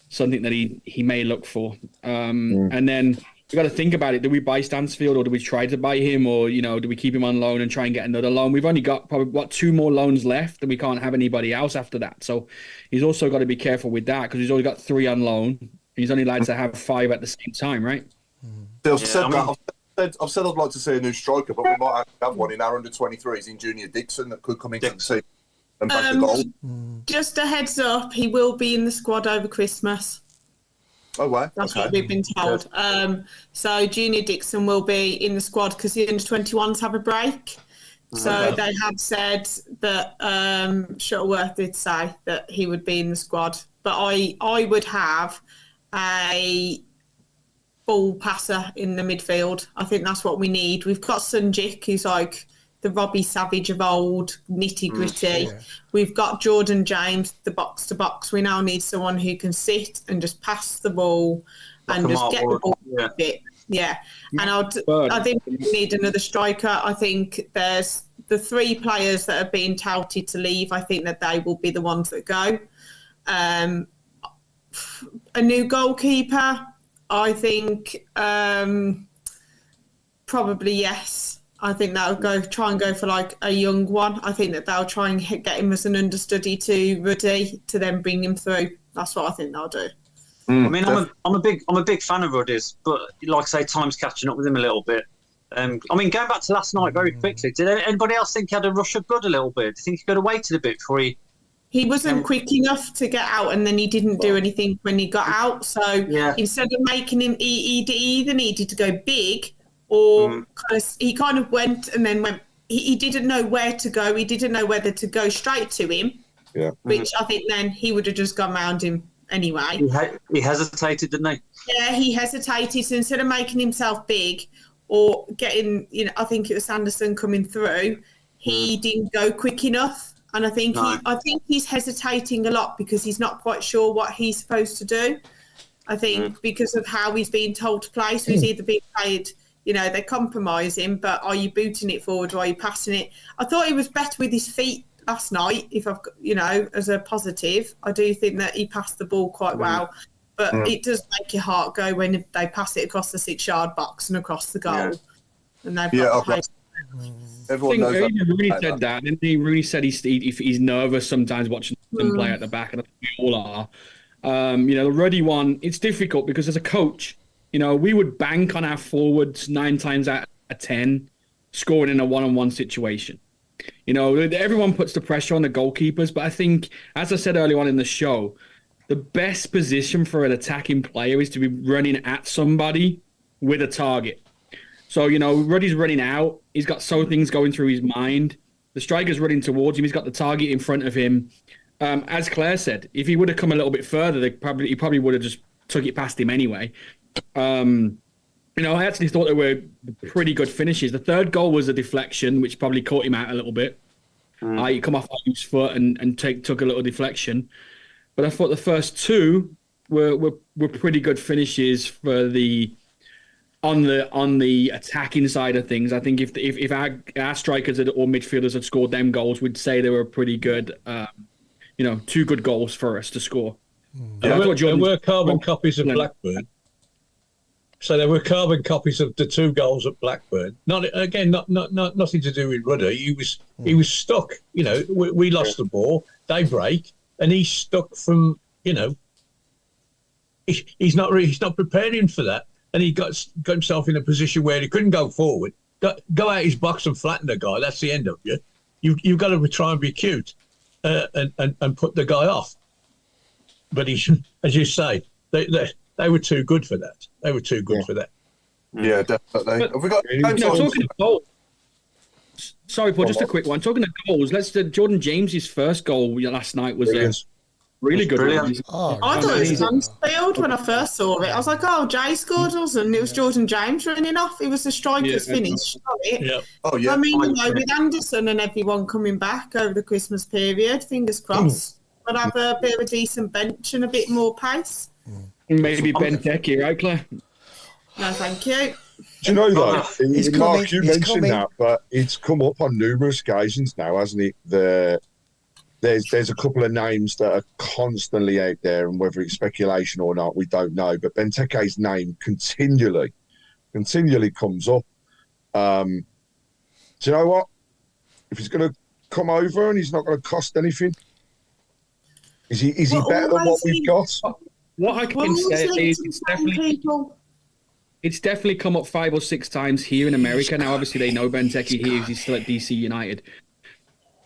something that he may look for. And then we got to think about it. Do we buy Stansfield or do we try to buy him, or do we keep him on loan and try and get another loan? We've only got probably 2 more loans left, and we can't have anybody else after that. So he's also got to be careful with that because he's only got 3 on loan. He's only allowed to have 5 at the same time, right? I've said I'd like to see a new striker, but we might actually have one in our under-23s in Junior Dixon that could come into the team and back the goal. Just a heads up, he will be in the squad over Christmas. Oh, wow. That's what we've been told. So Junior Dixon will be in the squad because the under-21s have a break. So they have said that Shuttleworth did say that he would be in the squad. But I would have a ball passer in the midfield. I think that's what we need. We've got Sunjic, who's like the Robbie Savage of old, nitty-gritty. We've got Jordan James, the box-to-box. We now need someone who can sit and just pass the ball and just get the ball a bit. Yeah. And I think we need another striker. I think there's the 3 players that are being touted to leave. I think that they will be the ones that go. A new goalkeeper, I think probably yes. I think they'll try and go for like a young one. I think that they'll try and get him as an understudy to Ruddy to then bring him through. That's what I think they'll do. I mean, I'm a big fan of Ruddy's, but like I say, time's catching up with him a little bit. I mean, going back to last night very quickly, did anybody else think he had a rush of blood a little bit? Do you think he could have waited a bit before he? He wasn't quick enough to get out, and then he didn't do anything when he got out. So instead of making him, he either needed to go big, or he kind of went and then went. He didn't know where to go. He didn't know whether to go straight to him, which I think then he would have just gone round him anyway. He hesitated, didn't he? Yeah, he hesitated. So instead of making himself big or getting, I think it was Sanderson coming through, he didn't go quick enough. And I think he's hesitating a lot because he's not quite sure what he's supposed to do. I think because of how he's being told to play. So he's either being played, they compromise him, but are you booting it forward or are you passing it? I thought he was better with his feet last night, as a positive. I do think that he passed the ball quite well. But it does make your heart go when they pass it across the 6-yard box and across the goal. And they've got the Everyone knows that. Rooney said that, and he really said he's nervous sometimes watching them play at the back, and I think we all are. The Ruddy one, it's difficult because as a coach, we would bank on our forwards 9 times out of 10 scoring in a one-on-one situation. Everyone puts the pressure on the goalkeepers, but I think, as I said earlier on in the show, the best position for an attacking player is to be running at somebody with a target. So, Ruddy's running out. He's got things going through his mind. The striker's running towards him. He's got the target in front of him. As Claire said, if he would have come a little bit further, he probably would have just took it past him anyway. I actually thought they were pretty good finishes. The 3rd goal was a deflection, which probably caught him out a little bit. He come off his foot and took a little deflection. But I thought the first 2 were pretty good finishes for the on the attacking side of things. I think if our strikers or midfielders had scored them goals, we'd say they were pretty good. 2 good goals for us to score. There were carbon copies of Blackburn. So there were carbon copies of the 2 goals at Blackburn. Not nothing to do with Rudder. He was stuck. We lost the ball. They break, and he's stuck from. He's not preparing for that. And he got himself in a position where he couldn't go forward, go out his box and flatten the guy. That's the end of you. You've got to try and be cute and put the guy off. But as you say, they were too good for that. They were too good for that. Yeah, definitely. Have we got? Talking of goals. Sorry, Paul. Just a quick one. Talking of goals, Jordan James's first goal last night was really good. I thought it was Stansfield when I first saw it. I was like, Jay scored us, and it was Jordan James running off. It was the striker's finish. Oh, yeah. I mean, with Anderson and everyone coming back over the Christmas period, fingers crossed, we'll have a bit of a decent bench and a bit more pace. Maybe Benteke, right, Claire? No, thank you. Do you know that? Mark, you mentioned that, but it's come up on numerous occasions now, hasn't it? There's a couple of names that are constantly out there, and whether it's speculation or not, we don't know. But Benteke's name continually continually comes up. Do you know what? If he's going to come over and he's not going to cost anything, is he better than what we've got? What I can say is it's definitely come up 5 or 6 times here in America. Now, obviously, they know Benteke here. He's still at DC United.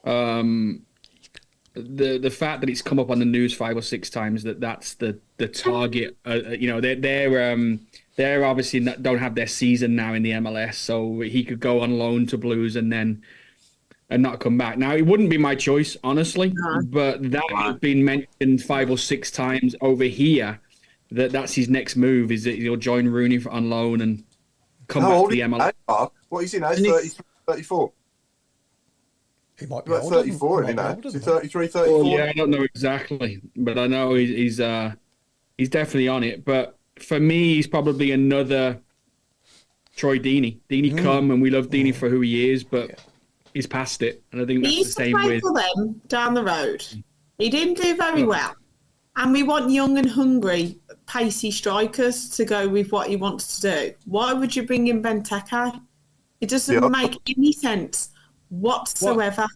The fact that it's come up on the news 5 or 6 times that's the target. They're obviously don't have their season now in the MLS, so he could go on loan to Blues and not come back. Now, it wouldn't be my choice, honestly, but that has been mentioned 5 or 6 times over here. That's his next move, is that he'll join Rooney on loan and come back to the MLS. What is he now? 33, 34? He might be About older 34, isn't he now? Is he 33, 34? Well, yeah, I don't know exactly, but I know he's definitely on it. But for me, he's probably another Troy Deeney. Deeney come, and we love Deeney for who he is, but he's past it. And I think that's the same with... He used to play for them down the road. He didn't do very well. And we want young and hungry, pacey strikers to go with what he wants to do. Why would you bring in Benteke? It doesn't make any sense whatsoever.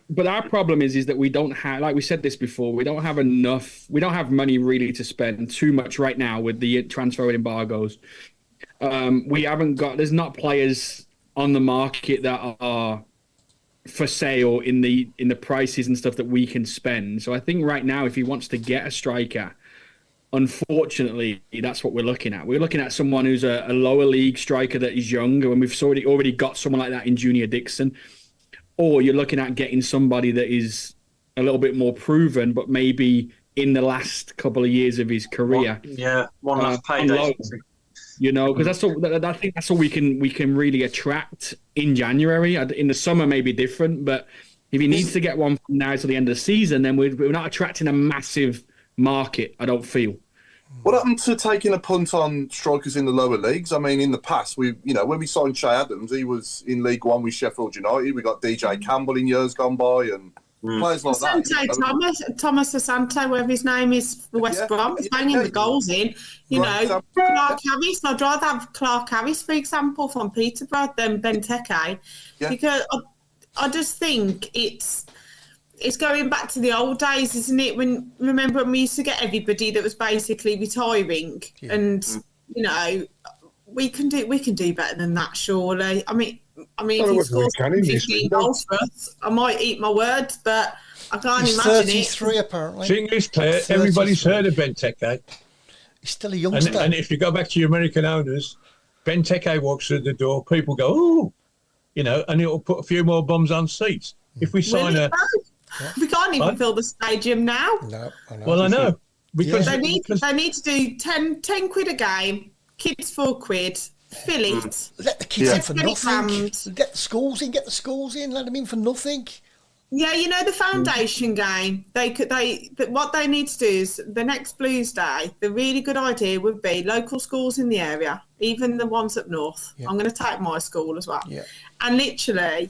But our problem is that we don't have, like we said this before, we don't have money really to spend too much right now with the transfer embargoes. We haven't got, there's not players on the market that are for sale in the prices and stuff that we can spend. So I think right now, if he wants to get a striker, unfortunately, that's what we're looking at. We're looking at someone who's a lower league striker that is younger, and we've already got someone like that in Junior Dixon. Or you're looking at getting somebody that is a little bit more proven, but maybe in the last couple of years of his career. One last payday. Because I think that's all we can really attract in January. In the summer, maybe different, but if he needs to get one from now to the end of the season, then we're not attracting a massive market, I don't feel. What happened to taking a punt on strikers in the lower leagues? I mean, in the past, when we signed Che Adams, he was in League One with Sheffield United. We got DJ Campbell in years gone by, and players like that. Thomas Asante, whatever his name is, for West Brom, banging the goals in. Clark Harris. I'd rather have Clark Harris, for example, from Peterborough than Benteke, because I just think it's going back to the old days, isn't it? Remember when we used to get everybody that was basically retiring, and we can do better than that, surely. I mean, if he scores 15 goals for us, I might eat my words, but I can't imagine 33, apparently. Thing is, Claire, everybody's heard of Benteke. He's still a youngster. And if you go back to your American owners, Benteke walks through the door, people go, "Ooh," and it'll put a few more bums on seats. If we sign we can't even fill the stadium now. No, I know. Well, I know. Because they need to do 10 quid a game, kids £4, fill it. Let the kids in for nothing. Get the schools in, let them in for nothing. Yeah, the foundation game. What they need to do is the next Blues Day. The really good idea would be local schools in the area, even the ones up north. Yeah. I'm going to take my school as well, and literally.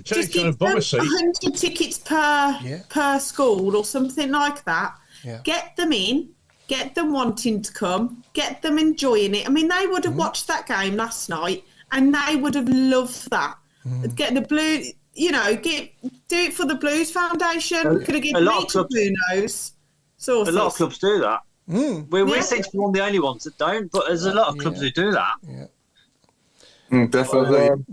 Just give them 100 tickets per school or something like that. Yeah. Get them in, get them wanting to come, get them enjoying it. I mean, they would have watched that game last night and they would have loved that. Get the blue, do it for the Blues Foundation. Could have given me to Bruno's. A lot of clubs do that. We seem to be one of the only ones that don't, but there's a lot of clubs who do that. Yeah. Definitely.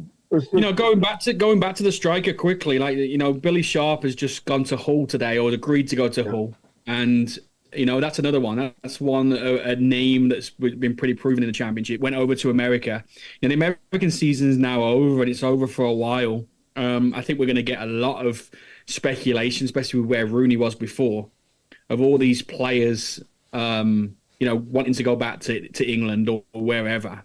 Going back to the striker quickly, Billy Sharp has just gone to Hull today, or agreed to go to Hull, and that's another one. That's one a name that's been pretty proven in the Championship. Went over to America. The American season is now over, and it's over for a while. I think we're going to get a lot of speculation, especially with where Rooney was before, of all these players, wanting to go back to England or wherever.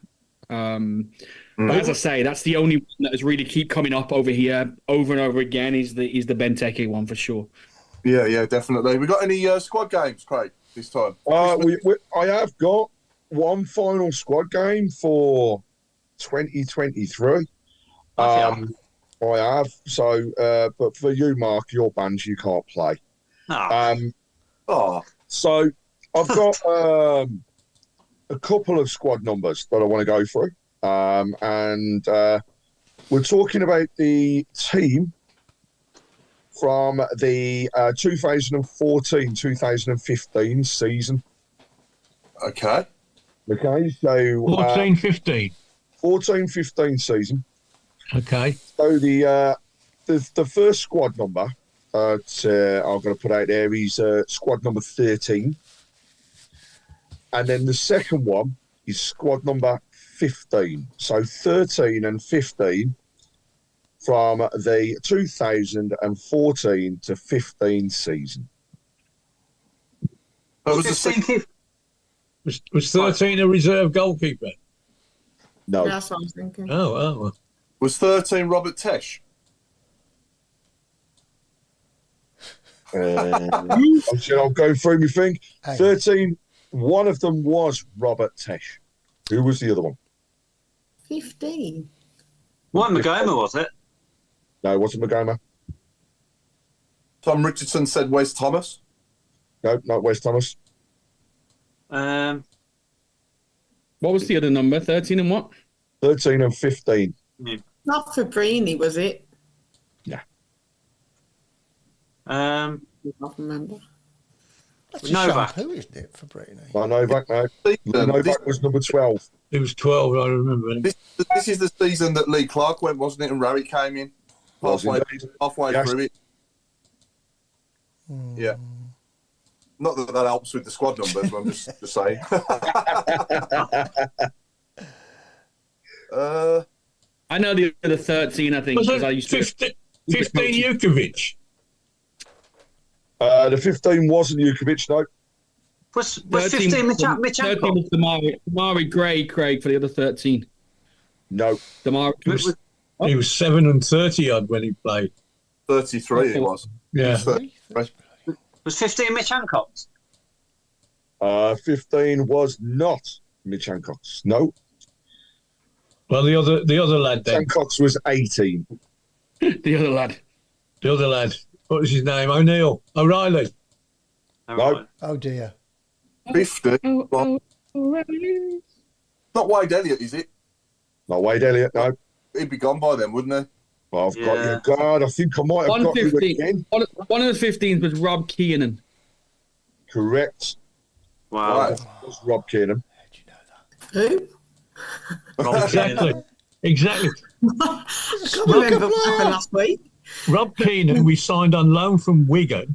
But as I say, that's the only one that has really keep coming up over here over and over again is the Benteke one for sure. Yeah, definitely. We got any squad games, Craig, this time? I have got one final squad game for 2023. I have. So, but for you, Mark, your bands you can't play. So I've got a a couple of squad numbers that I want to go through. And we're talking about the team from the 2014-2015 season. Okay. Okay, so 14-15. 14-15 season. Okay. So the first squad number that I'm going to put out there is squad number 13. And then the second one is squad number 15. So 13 and 15 from the 2014 to 15 season. That was the Was 13 a reserve goalkeeper? No. That's what I was thinking. Oh. Was 13 Robert Tesh? I'll go through my thing. 13, one of them was Robert Tesh. Who was the other one? 15. What Magoma was it? No, it wasn't Magoma. Tom Richardson said Wes Thomas. No, not Wes Thomas. What was the other number? 13 and what? 13 and 15. Not Fabrini, was it? Yeah. I can't remember. That's a Novak. shampoo, isn't it, for Brady? No, Novak, no. Novak was number 12. It was 12, I remember. This is the season that Lee Clark went, wasn't it? And Rary came in halfway Yes. through it. Yeah. Not that helps with the squad numbers, but I'm just saying. I know the other 13, I think, Was because I it used to... 15 Jukovic? The 15 wasn't Jukovic, no. Was 15 Michanko? 13 was Damari Gray, Craig, for the other 13. No. Damari... He was 7 and 30 odd when he played. 33 it was. Yeah. Was 15 Mitch Hancock? 15 was not Mitch Hancock's. No. Well, the other lad then. Hancock's was 18. The other lad. The other lad. What was his name? O'Reilly. No. Oh, dear. 50. Oh, Not Wade Elliott, is it? Not Wade Elliott, no. He'd be gone by then, wouldn't he? Well, I've got you. God, I think I might have got you again. One of the 15s was Rob Keenan. Correct. Wow. Right. It was Rob Keenan. Who? Exactly. I can't remember what happened last week. Rob Keenan, we signed on loan from Wigan,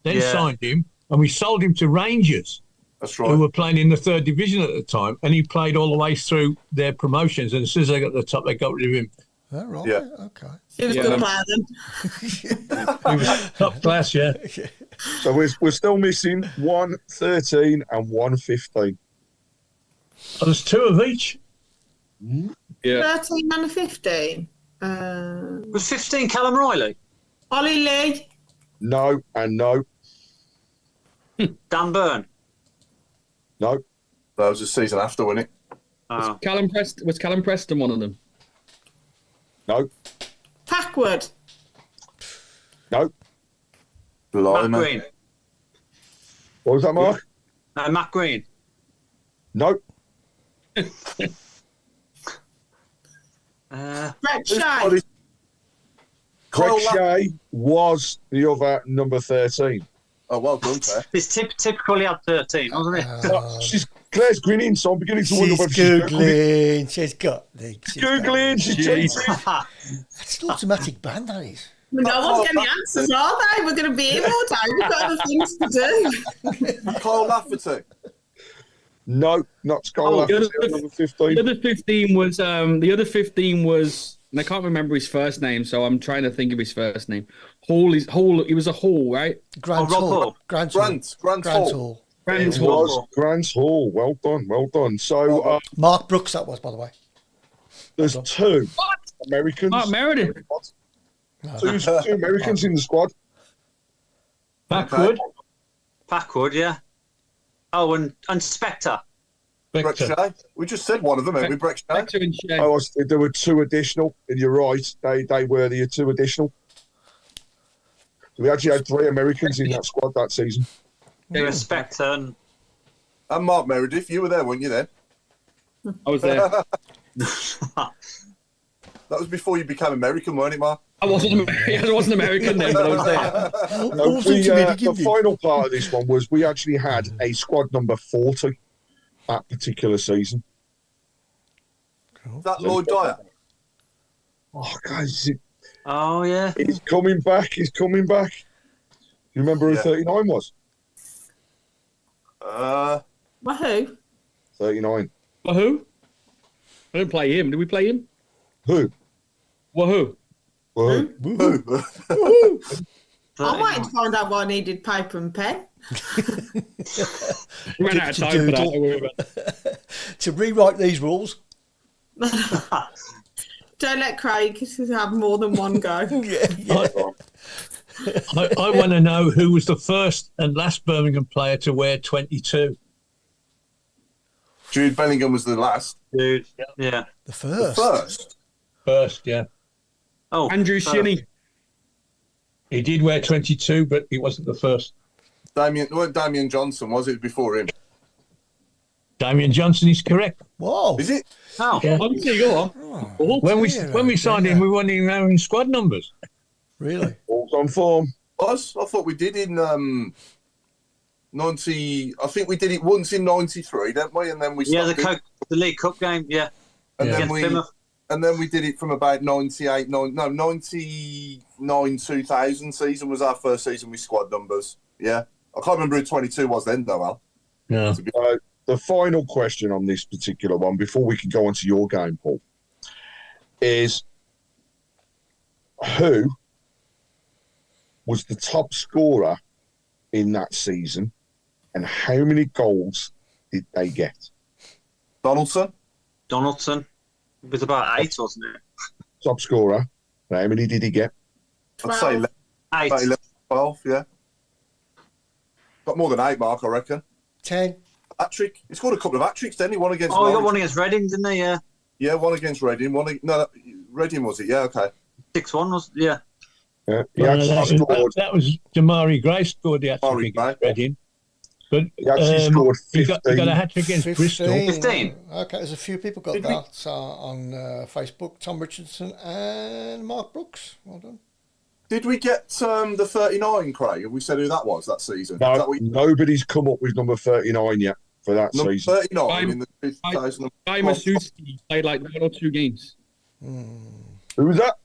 then Yeah. signed him, and we sold him to Rangers, That's who right. were playing in the third division at the time, and he played all the way through their promotions. And as soon as they got to the top, they got rid of him. Oh, right. Yeah. Okay. He was a good player then. He was top class, yeah. So we're still missing 1 13 and 1 15. Oh, there's 2 of each. Yeah. 13 and a 15. Was 15 Callum Riley? Ollie Lee. No and no. Dan Byrne? No. That was the season after, wasn't it? Oh. Was Callum Preston one of them? No. Packwood. No. Matt Blimey. Green? What was that, Mark? Matt Green? No. Brett Shea. Kyle Greg Lapp- Shea was the other number 13. Oh, well done, Claire. It's typically had 13, wasn't it? Claire's grinning, so I'm beginning to wonder She's whether she's Googling. She's got the... Googling. She's cheating. It's an automatic ban, that is. No one's getting the answers, are they? We're going to be here all day. We've got other things to do. Kyle Lafferty. No, not Kyle Lafferty, number 15. The other 15 was, and I can't remember his first name, so I'm trying to think of his first name. Hall. He was a Hall, right? Grant Rob Hall. Hall. Grant Grant Hall. Grant It Hall. was Grant Hall. Well done. So Mark Brooks, that was, by the way. there's 2 Americans. Mark Meredith. Two Americans in the squad. Packwood. Packwood, yeah. Oh, and Spectre. Brett Shea. We just said one of them, haven't we? Brett Shea. Hector and Shea. There were 2 additional, and you're right. They were the 2 additional. We actually had 3 Americans in that squad that season. Yeah, Spectre and... And Mark Meredith. You were there, weren't you, then? I was there. That was before you became American, weren't it, Mark? I wasn't American then, but I was there. The final part of this one was we actually had a squad number 40 that particular season. Is that Lloyd Dyer? Oh, guys, Oh, yeah. he's coming back. He's coming back. You remember who 39 was? Wahoo. 39. Wahoo? I didn't play him. Did we play him? Who? Wahoo. Who? I'm waiting to find out why I needed paper and pen. We ran out of time for that. Don't worry about it. To rewrite these rules. Don't let Craig have more than one go. I want to know who was the first and last Birmingham player to wear 22. Jude Bellingham was the last. Dude, yeah. The first. First, yeah. Oh, Andrew Shinnie. He did wear 22, but he wasn't the first. Damien Johnson, was it before him? Damien Johnson is correct. Whoa. Is it? Oh, Yeah. Obviously, go on. When we signed him, we weren't even having squad numbers. Really? All's on form. I thought we did in 90. I think we did it once in 93, didn't we? And then we yeah, stopped the League Cup game, yeah. and Yeah. then we did it from about 99 2000 season was our first season with squad numbers. Yeah, I can't remember who 22 was then though, Al. Yeah. The final question on this particular one, before we can go on to your game, Paul, is who was the top scorer in that season and how many goals did they get? Donaldson. It was about 8, wasn't it? Top scorer. How many did he get? I'd say 12. 8. about 11, 12, yeah. Got more than 8, Mark, I reckon. 10. Hat-trick. He scored a couple of hat-tricks, didn't he? One against Oh, he got Norwich. one against Reading, didn't he? Yeah. Yeah, one against Reading. Reading was it? Yeah, okay. 6-1 was, yeah. Yeah, he actually scored. That was Damari Gray scored the hat-trick Damari against Gray. Reading. But He actually scored he 15. got a hat-trick against Bristol. 15. Okay, there's a few people got that on Facebook. Tom Richardson and Mark Brooks. Well done. Did we get the 39, Craig? Have we said who that was that season? Is No, that what nobody's come up with number 39 yet for that number season. 39 in the 2000? Guy Masusi played like 1 or 2 games. Who was that?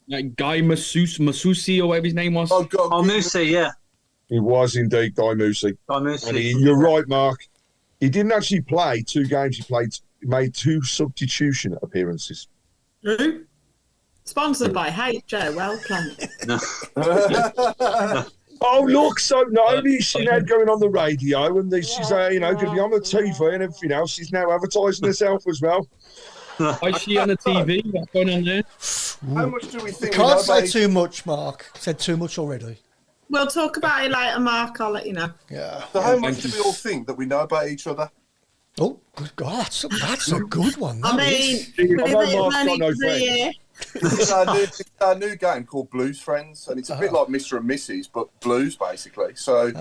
Like Guy Masusi or whatever his name was. Oh, God. Oh, Moosey, yeah. He was indeed Guy Moosey. Oh, Moosey. And you're right, Mark. He didn't actually play 2 games. He made 2 substitution appearances. Who? Sponsored by H.J. Wellplant. Oh, look, so not only is she now going on the radio and she's, going to be on the TV and everything else, she's now advertising herself as well. Why is she on the TV? What's going on there? How much do we think? Can't say too much, Mark. Said too much already. We'll talk about it later, Mark. I'll let you know. Yeah. So how much do we all think that we know about each other? Oh, good God. That's a good one. I that mean, is. with I know it Mark's only got no 3 friends. years. It's our new game called Blues Friends, and it's a bit like Mr. and Mrs., but blues, basically. So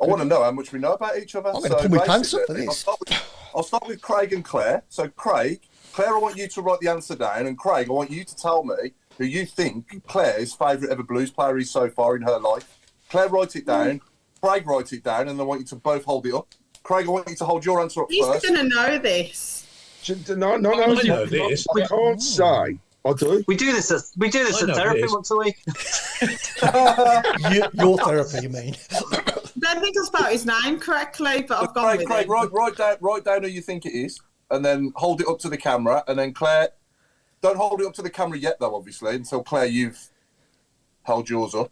I want to know how much we know about each other. I'm going to pull my pants up for basically, this. I'll start with Craig and Claire. So Claire, I want you to write the answer down, and Craig, I want you to tell me who you think Claire's favourite ever blues player is so far in her life. Claire, write it down. Craig, write it down, and I want you to both hold it up. Craig, I want you to hold your answer up He's first. going to know this. No, I know this. I can't say. I do. We do this at know therapy this. once a week. Your therapy, you mean? Don't think I spelled his name correctly, but I've gone with Craig, it. write down who you think it is, and then hold it up to the camera, and then Claire, don't hold it up to the camera yet, though, obviously, until Claire, you've held yours up.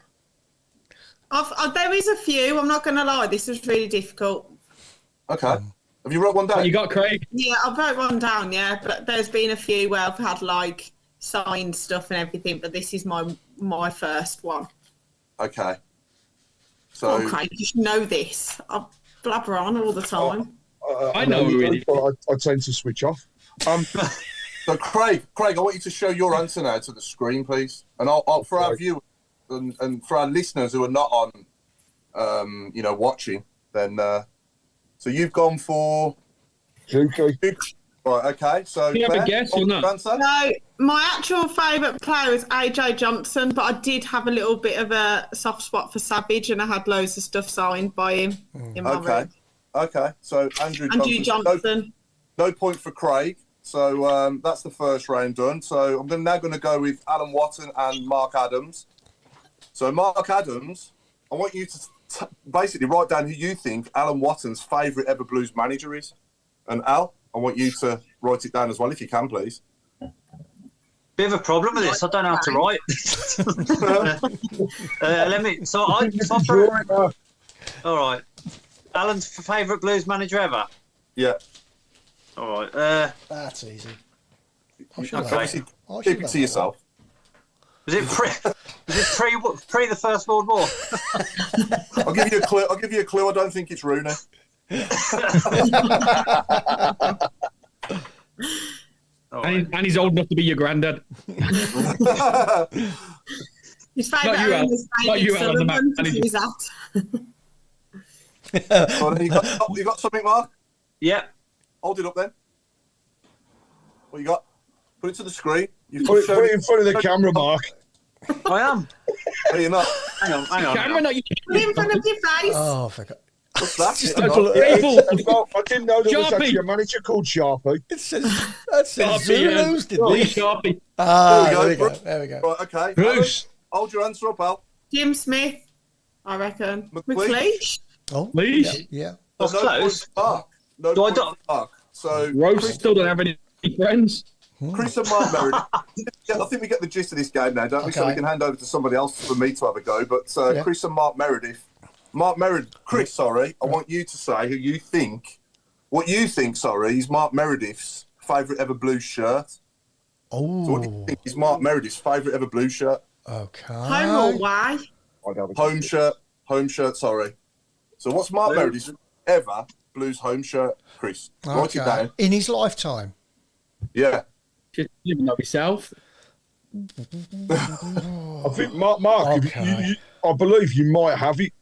There is a few. I'm not going to lie. This was really difficult. Okay. Have you wrote one down? You got Craig. Yeah, I've wrote one down. Yeah, but there's been a few where I've had like signed stuff and everything, but this is my first one. Okay. So Oh, Craig, you should know this. I blabber on all the time. I know who it is. I tend to switch off. So Craig, I want you to show your answer now to the screen, please. And I'll for our viewers and for our listeners who are not on, watching, then. So you've gone for Juki. Right, okay. So, You have a Claire, guess or what's not? your answer? No, my actual favourite player is AJ Johnson, but I did have a little bit of a soft spot for Savage, and I had loads of stuff signed by him in my Okay. room. Okay. So, Andrew Andrew Johnson. No point for Craig. So, that's the first round done. So, I'm now going to go with Alan Watson and Mark Adams. So, Mark Adams, I want you to basically write down who you think Alan Watton's favourite ever Blues manager is. And Al, I want you to write it down as well, if you can, please. Bit of a problem with this. I don't know how to write. Let me. So I. All right. Alan's favourite Blues manager ever. Yeah. All right. That's easy. Obviously, keep it to yourself. Was it pre the First World War? I'll give you a clue. I don't think it's Rooney. And he's old enough to be your granddad. His favourite owner is David Sullivan, because he was out. You got something, Mark? Yeah. Hold it up then. What you got? Put it to the screen. Put it in front of the camera, Mark. I am. Are you not? Hang on. Camera, not you. Put it in front of your face. Oh, I forgot. What's that? I didn't know there was actually a manager called Sharpie. It says Zulus, didn't Lee we? Sharpie. There we go. There we go. Right, okay. Bruce. Hold your answer up, Al. Jim Smith, I reckon. McLeish. Oh, Leash. yeah. That's close. Mark. No Do I point don't- for Mark. So Rose still don't have any friends. Chris and Mark Meredith. I think we get the gist of this game now, don't we? So we can hand over to somebody else for me to have a go. But Chris and Mark Meredith. Chris, sorry. I want you to say what you think, is Mark Meredith's favourite ever Blues shirt. Oh. So what do you think is Mark Meredith's favourite ever Blues shirt? Okay. Home or away? Home shirt, sorry. So what's Mark Meredith's ever Blues home shirt, Chris? Write it down. In his lifetime. Yeah. Just living up yourself. I think, Mark, I believe you might have it.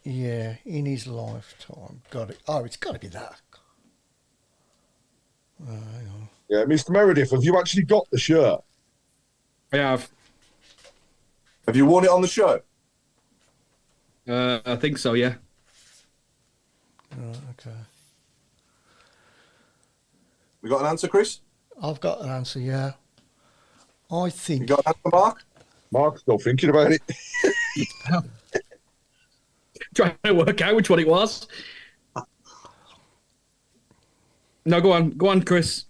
In his lifetime. Got it. Oh, it's got to be that. Hang on. Yeah, Mr. Meredith, have you actually got the shirt? I have. Have you worn it on the show? I think so, yeah. Right, okay. We got an answer, Chris? I've got an answer, yeah. I think... You got an answer, Mark? Mark's still thinking about it. Trying to work out which one it was. No, go on, Chris.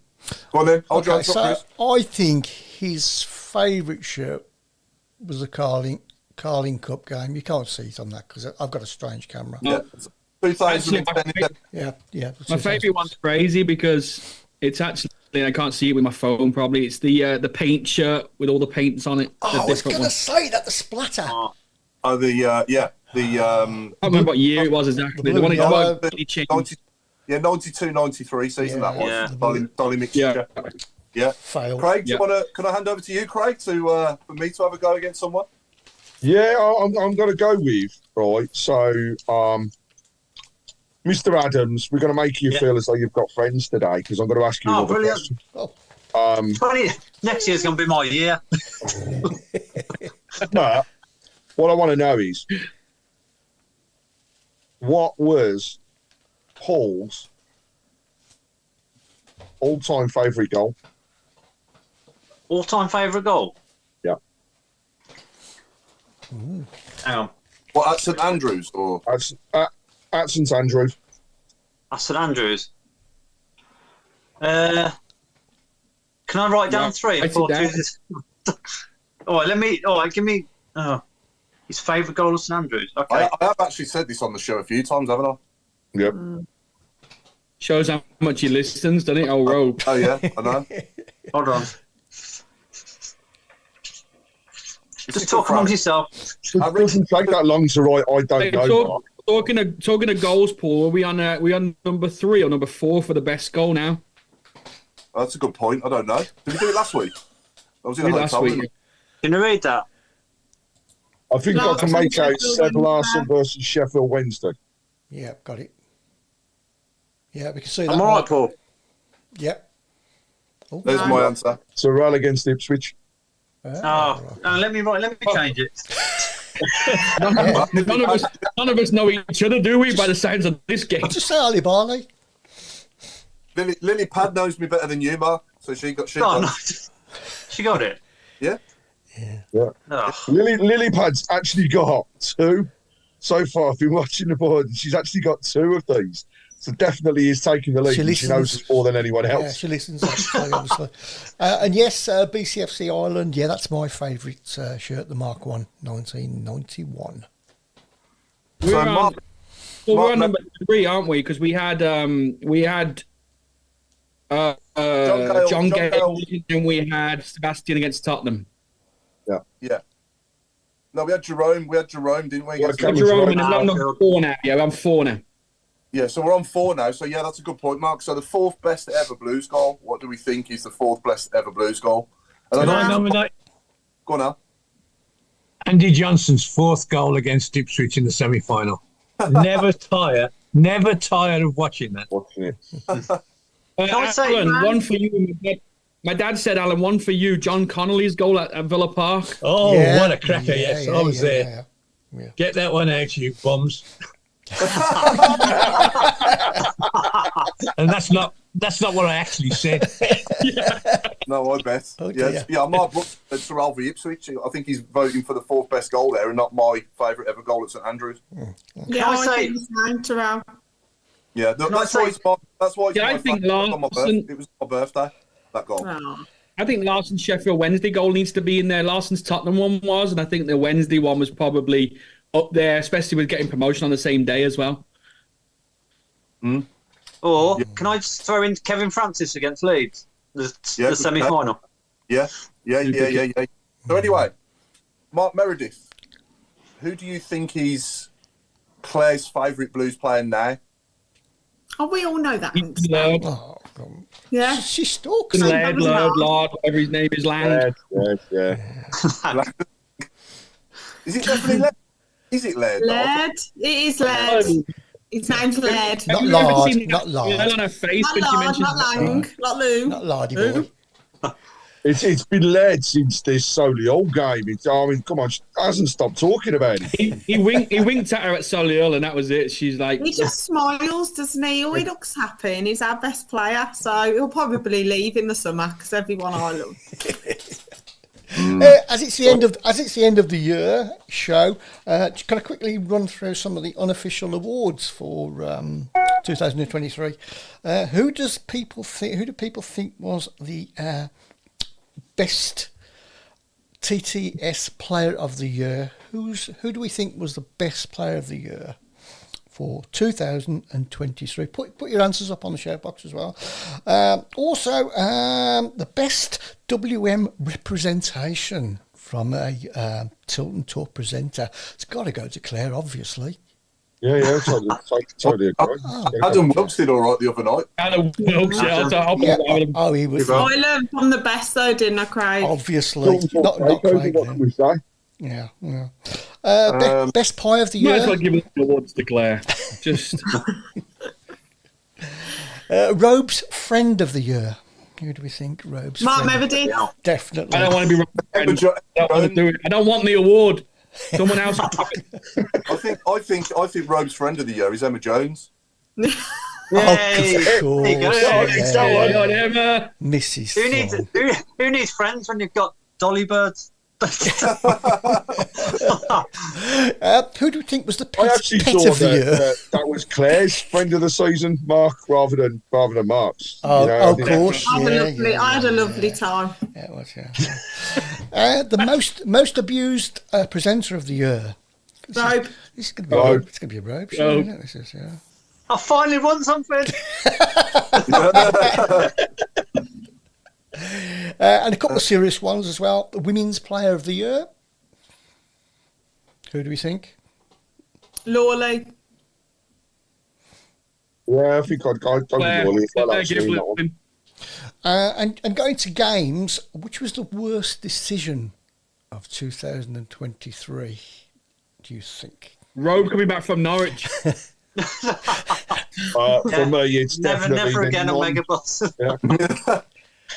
Go on then. Okay, so I think his favourite shirt was the Carling Cup game. You can't see it on that because I've got a strange camera. Yeah. 2010. Yeah. My favourite one's crazy because it's actually, I can't see it with my phone probably. It's the paint shirt with all the paints on it. Oh, I was going to say that, the splatter. I can't remember what year it was exactly. The one it changed. 92, 93 season that was. Yeah. Dolly mixture. Yeah. Failed. Craig, can I hand over to you, Craig, for me to have a go against someone? Yeah, I'm going to go with, right, so, Mr. Adams, we're going to make you feel as though you've got friends today, because I'm going to ask you another question. Next year's going to be my year. But what I want to know is, what was Paul's all-time favourite goal? All-time favourite goal? Yeah. Hang on. What, at St Andrews? Or at St Andrews. At St Andrews. Can I write down three? All right, give me his favourite goal at St Andrews. Okay. I have actually said this on the show a few times, haven't I? Yep. Shows how much he listens, doesn't it? Oh, Rob. Oh, yeah, I know. Hold on. Just talk amongst yourself. It doesn't take that long to write, I don't know. Talking of goals, Paul, are we on number 3 or number 4 for the best goal now? Oh, that's a good point. I don't know. Did we do it last week? I was in a Last hotel. week. Can you read that? I think I can make out Seb Larson versus Sheffield Wednesday. Yeah, got it. Yeah, we can see that. I'm all right, Paul. Yep. Oh, There's my answer. Sorrell against Ipswich. Let me change it. None of us know each other, do we? By the sounds of this game. just say Ali Barley. Lily Pad knows me better than you, Mark. So she got She got it. Yeah. Yeah. Oh. Lily Pad's actually got 2 so far. I've been watching the board, and she's actually got 2 of these. So definitely is taking the lead. She knows us more than anyone else. Yeah, she listens, obviously. And yes, BCFC Ireland. Yeah, that's my favourite shirt, the Mark 1, 1991. We're on number 3, aren't we? Because we had John Gale, and we had Sebastian against Tottenham. Yeah. No, we had Jerome. Didn't we? Jerome, and I'm not 4 now. Yeah, I'm 4 now. Yeah, so we're on 4 now. So, yeah, that's a good point, Mark. So the 4th best ever Blues goal, what do we think is the 4th best ever Blues goal? Can I nominate Go on now. Andy Johnson's 4th goal against Ipswich in the semi-final? Never tire of watching that. Watching it. Alan, one for you. My dad said, Alan, one for you. John Connolly's goal at Villa Park. Oh, what a cracker! Yes, I was there. Yeah. Get that one out, you bums. And that's not what I actually said. No, I bet. Oh, Mark Brooks at Sorrel v Ipswich. I think he's voting for the 4th best goal there, and not my favourite ever goal at St Andrews. Yeah, I think it's mine, Terrell. Yeah, that's why it's I think Larson. It was my birthday. That goal. Oh. I think Larson's Sheffield Wednesday goal needs to be in there. Larson's Tottenham one was, and I think the Wednesday one was probably up there, especially with getting promotion on the same day as well. Or can I just throw in Kevin Francis against Leeds, the semi-final? Yeah. So anyway, Mark Meredith, who do you think is Claire's favourite Blues player now? Oh, we all know that. Oh, God. Yeah. She stalks. Lord, whatever his name is, Land. Yeah. Is it definitely Laird? Is it Laird? Laird. It is Laird. His name's Laird. Not Lard. Not Lard. On her face Not when she Lard, mentions not Lang, not Lou. Not Lardy boy. It's been led since this Solihull game. Come on, she hasn't stopped talking about it. He winked at her at Solihull, and that was it. She's like, He just smiles, doesn't he? Oh, he looks happy, and he's our best player. So he'll probably leave in the summer because everyone I love. As it's the end of the year show, can I quickly run through some of the unofficial awards for 2023? Who do people think was the best TTS player of the year? Who do we think was the best player of the year for 2023? Put your answers up on the shout box as well. Also, the best WM representation from a Tilton Tour presenter. It's got to go to Claire, obviously. Yeah, totally agree. Adam Wilkes did all right the other night. Adam Wilkes, Oh, he was. I learned from the best, though, didn't I, Craig? Obviously. Not Craig, what can we say? Yeah. Best pie of the year. Might as well give the awards to Claire. Just Robe's friend of the year. Who do we think? Robe's Mark friend? Meredith. Definitely. I don't want to be wrong. I don't want to do it. I don't want the award. Someone else. I think Robe's friend of the year is Emma Jones. Yay. Of course. Emma. Mrs. Who needs friends when you've got dolly birds? Who do you think was the I pet actually of thought the year? that was Claire's friend of the season, Mark, rather than Mark's. Oh, You know, of course. I had a lovely time. Yeah, it was, yeah. The most abused presenter of the year. Robe. This is going to be Robe. It's going to be a Robe show, isn't it? This is, yeah. I finally won something. And a couple of serious ones as well. The Women's Player of the Year. Who do we think? Lawley. Yeah, I think I'd go with Lawley. And going to games, which was the worst decision of 2023, do you think? Robe coming back from Norwich. For me, it's definitely never again the a megabus.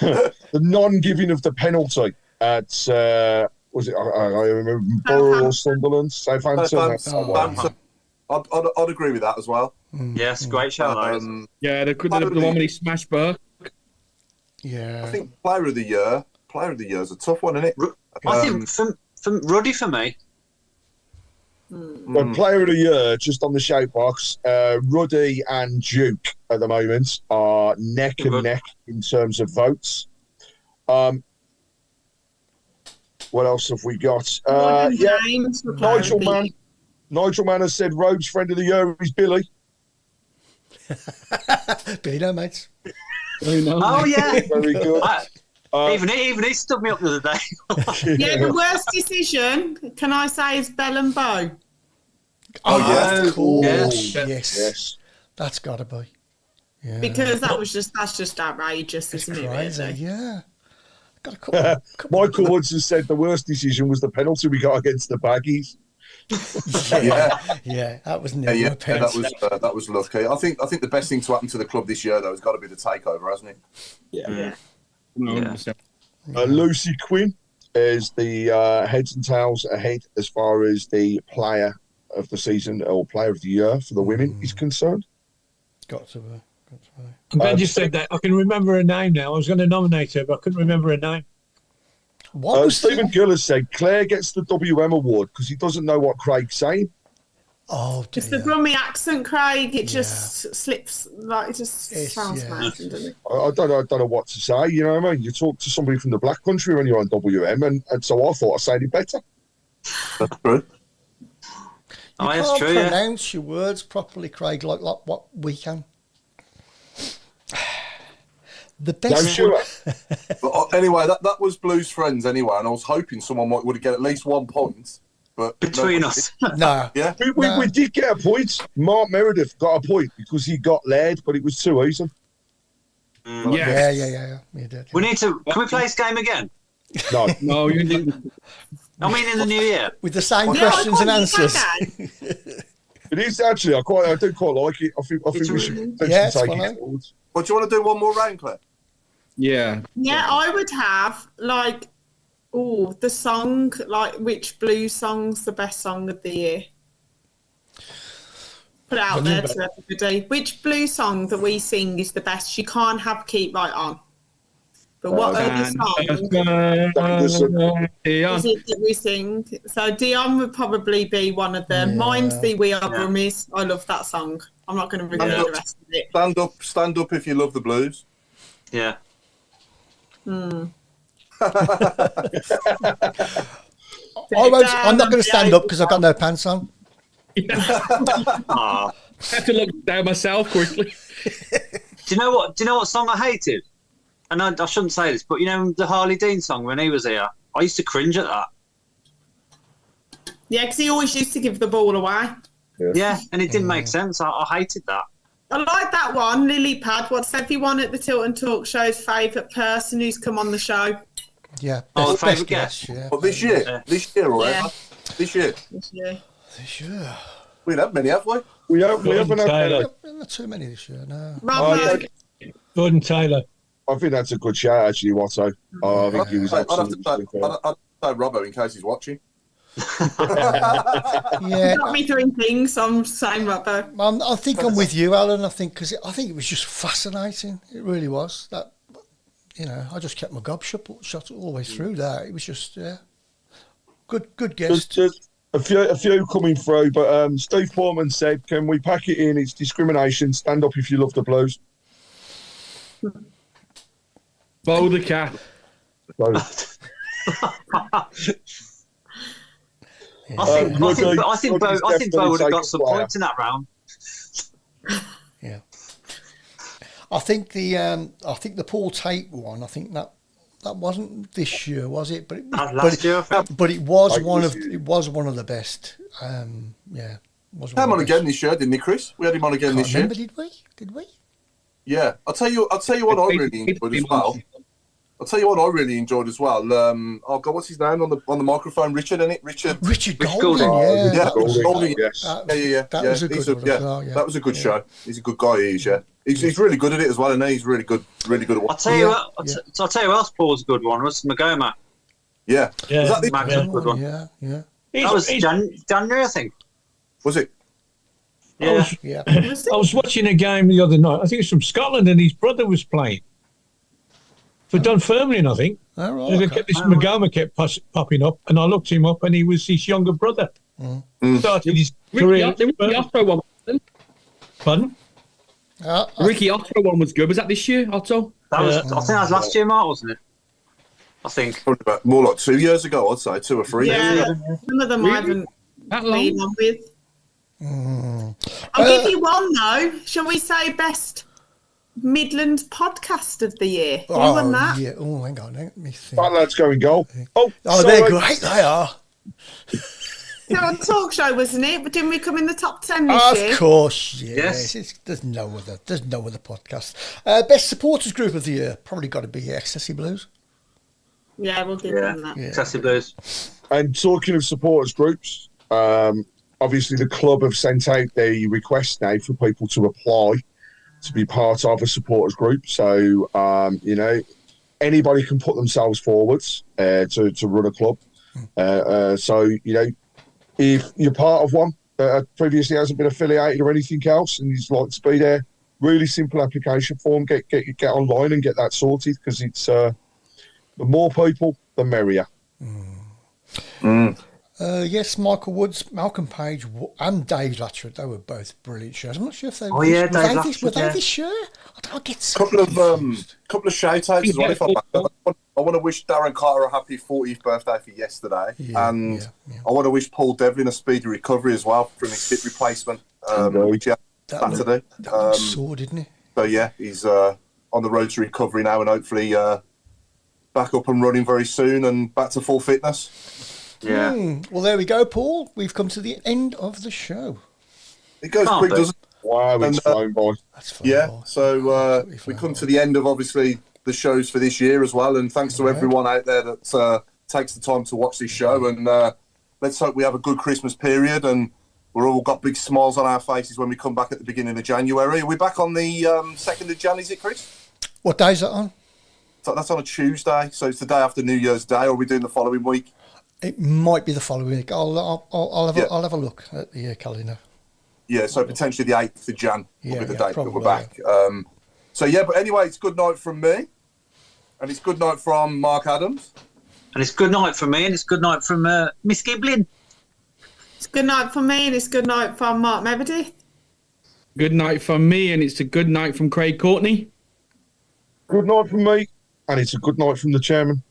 the non-giving of the penalty at was it? I remember Borough or Sunderland, Southampton. That's the one. I'd agree with that as well. Yes, great show. Yeah, the one when he smashed Burke. Yeah. I think Player of the Year is a tough one, isn't it? I think from Ruddy for me. But Player of the Year, just on the shout box, Ruddy and Duke at the moment are neck and neck in terms of votes. What else have we got? Nigel Mann has said Rogue's friend of the year is Billy. Billy, no, mates. Oh, yeah. Very good. Even he stood me up the other day. Yeah, the worst decision, can I say, is Bell and Bow. Oh, yeah. Of course. Yes. Yes. That's got to be. Yeah. Because that's just outrageous, isn't it? Crazy, Really? yeah. Got a couple. Michael Woodson said the worst decision was the penalty we got against the Baggies. Yeah, that was never a penalty. That was lucky. I think the best thing to happen to the club this year, though, has got to be the takeover, hasn't it? Yeah. Lucy Quinn is the heads and tails ahead as far as the player of the season or player of the year for the women is concerned. Got to be. I'm glad you said that. I can remember her name now. I was going to nominate her, but I couldn't remember her name. Stephen Gill has said Claire gets the WM award because he doesn't know what Craig's saying. Oh, dear. It's the Brummie accent, Craig. It just slips, like, it just sounds mad, doesn't it? I don't know what to say. You know what I mean? You talk to somebody from the Black Country when you're on WM, and so I thought I said it better. That's true. You can't pronounce your words properly, Craig, like what we can. The best. No, sure. But anyway, that was Blues Friends anyway, and I was hoping someone would get at least 1 point. But between us. No. Yeah. We did get a point. Mark Meredith got a point because he got led, but it was too easy. Yeah. You did, We need to. Can we play this game again? No. No, you didn't. I mean, in the new year. with the same questions and answers. It is actually. I do quite like it. I think we should take it forward. Well, do you want to do one more round, Claire? Yeah. Yeah, I would have, like, the song, like, which blues song's the best song of the year? Put it out there to everybody. Which blues song that we sing is the best? You can't have Keep Right On. But what other song is it that we sing? So Dion would probably be one of them. Yeah. Mine's the We Are Brummies. I love that song. I'm not going to repeat the rest of it. Stand up if you love the blues. Yeah. I'm not going to stand up because I've got no pants on. I have to look down myself quickly. Do you know what song I hated? And I shouldn't say this, but you know the Harley Dean song when he was here? I used to cringe at that. Yeah, because he always used to give the ball away. Yeah, and it didn't make sense. I hated that. I like that one, Lily Pad. What's everyone at the Tilton Talk Show's favourite person who's come on the show? Yeah. The favourite guest. Yeah. Well, this year, already. Yeah. This year. We haven't many, have we? We haven't had not too many this year. No. Gordon Taylor. I think that's a good shout, actually, Watto. I think he was absolutely. I'd say Robbo in case he's watching. Yeah, got me doing things. I'm saying Robbo. I think I'm with you, Alan. I think it was just fascinating. It really was. That I just kept my gob shut all the way through that. It was just good guest. Just a few coming through, but Steve Portman said, "Can we pack it in? It's discrimination. Stand up if you love the blues." Bow the cat. I think Bo would have got some points in that round. Yeah, I think the Paul Tate one. I think that wasn't this year, was it? But last year, but it was one of the best. Yeah, was had him on again this year, didn't he, Chris? We had him on again this year. Did we? Yeah, I'll tell you what I really enjoyed as well. I'll tell you what I really enjoyed as well. Oh God, what's his name on the microphone? Richard, isn't it? Richard Golding, yeah. Yeah, Golding, yes. That was a good one as well, yeah. That was a good show. He's a good guy, he is, yeah. He's really good at it as well, and he's really good at it. I'll tell you what. I'll tell you what else Paul's a good one was Magoma. Yeah. Yeah. Was that the Mag's a good one. Yeah. That was January, I think. Was it? Yeah. I was watching a game the other night. I think it's from Scotland, and his brother was playing for Dunfermline, I think. All right. And this Magoma kept popping up, and I looked him up, and he was his younger brother. Started his career. The Ricky Otto one. Pardon? Ricky Otto one was good. Was that this year, Otto? That was. I think that was last year, Mark, wasn't it? I think. Probably about more like 2 years ago, I'd say, 2 or 3 years Yeah, ago. some of them I haven't That been long? on with. I'll give you one though. Shall we say best Midlands podcast of the year? Who won that? Yeah. Oh, hang on. Let me think. That lad's going goal. Oh, they're great. They are. So on talk show, wasn't it? But didn't we come in the top 10 this year? Of course, yes. Yes. There's no other podcast. Best supporters group of the year probably got to be Ecstasy Blues. Yeah, we'll give them that. Yeah. Excessive Blues. And talking of supporters groups, obviously the club have sent out the request now for people to apply to be part of a supporters group. So, anybody can put themselves forwards to run a club. So, if you're part of one that previously hasn't been affiliated or anything else and you'd like to be there, really simple application form, get online and get that sorted, because it's the more people, the merrier. Yes, Michael Woods, Malcolm Page, and Dave Latchford, they were both brilliant shows. I'm not sure if they were Dave were they Latchford, this year? I get so couple of shout outs as well. If I want to wish Darren Carter a happy 40th birthday for yesterday, and I want to wish Paul Devlin a speedy recovery as well from his hip replacement, which he had Saturday. That looked sore, didn't he? So yeah, he's on the road to recovery now, and hopefully back up and running very soon and back to full fitness. Yeah. Well, there we go, Paul. We've come to the end of the show. It goes quick, doesn't it? Wow, it's flown by. That's fine. Yeah, so we come to the end of obviously the shows for this year as well, and thanks to everyone out there that takes the time to watch this show, and let's hope we have a good Christmas period and we're all got big smiles on our faces when we come back at the beginning of January. Are we back on the 2nd of Jan, is it, Chris? What day is that on? So that's on a Tuesday, so it's the day after New Year's Day, or are we doing the following week? It might be the following week. I'll have a look at the calendar. Yeah, so potentially the 8th of Jan will be the date that we're probably, back. But anyway, it's good night from me, and it's good night from Mark Adams. And it's good night from me, and it's good night from Miss Giblin. It's good night from me, and it's good night from Mark Meredith. Good night from me, and it's a good night from Craig Courtney. Good night from me, and it's a good night from the chairman.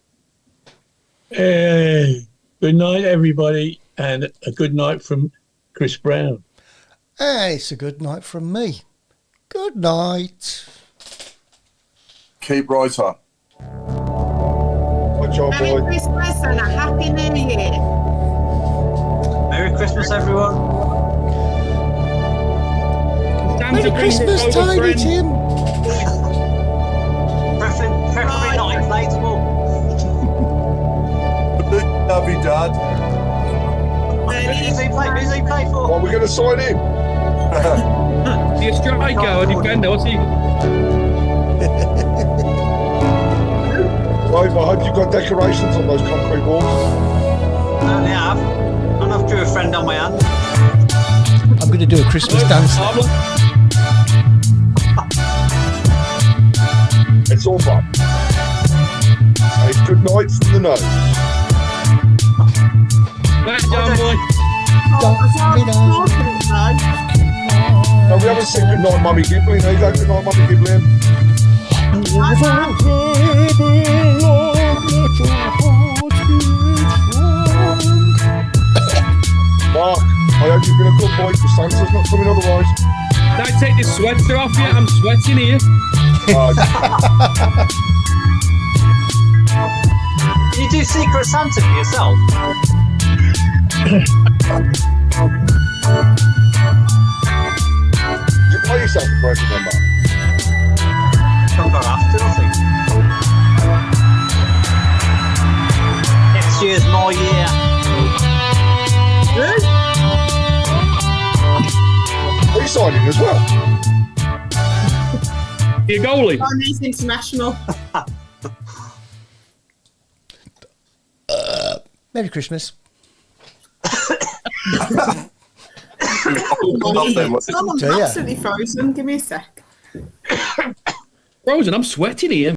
Hey, good night, everybody, and a good night from Chris Browne. And it's a good night from me. Good night. Keep right up. Good job, Merry boy. Christmas and a Happy New Year. Merry Christmas, everyone. Merry Christmas, Tiny Tim. Preferably not inflatable. Love you, Dad. Who's he play for? What are we going to sign him? Is he a striker or defender? What's he? Right, I hope you've got decorations on those concrete walls. I only have. And I've drew a friend on my hand. I'm going to do a Christmas dance now. It's all fun. Hey, good night from the nose. Back down, boy. No, we haven't said good night, Mummy Giblin. Hey, good night, Mummy Giblin. Mark, I hope you've been a good boy, because Santa's not coming otherwise. Don't take this sweater off yet. I'm sweating here. Can you do Secret Santa for yourself? Did you play yourself a present on that? I've got after, I think. year's my year. He's signing as well. Your goalie. Chinese international. Merry Christmas. I'm So, yeah. absolutely frozen. Give me a sec. Frozen, I'm sweating here.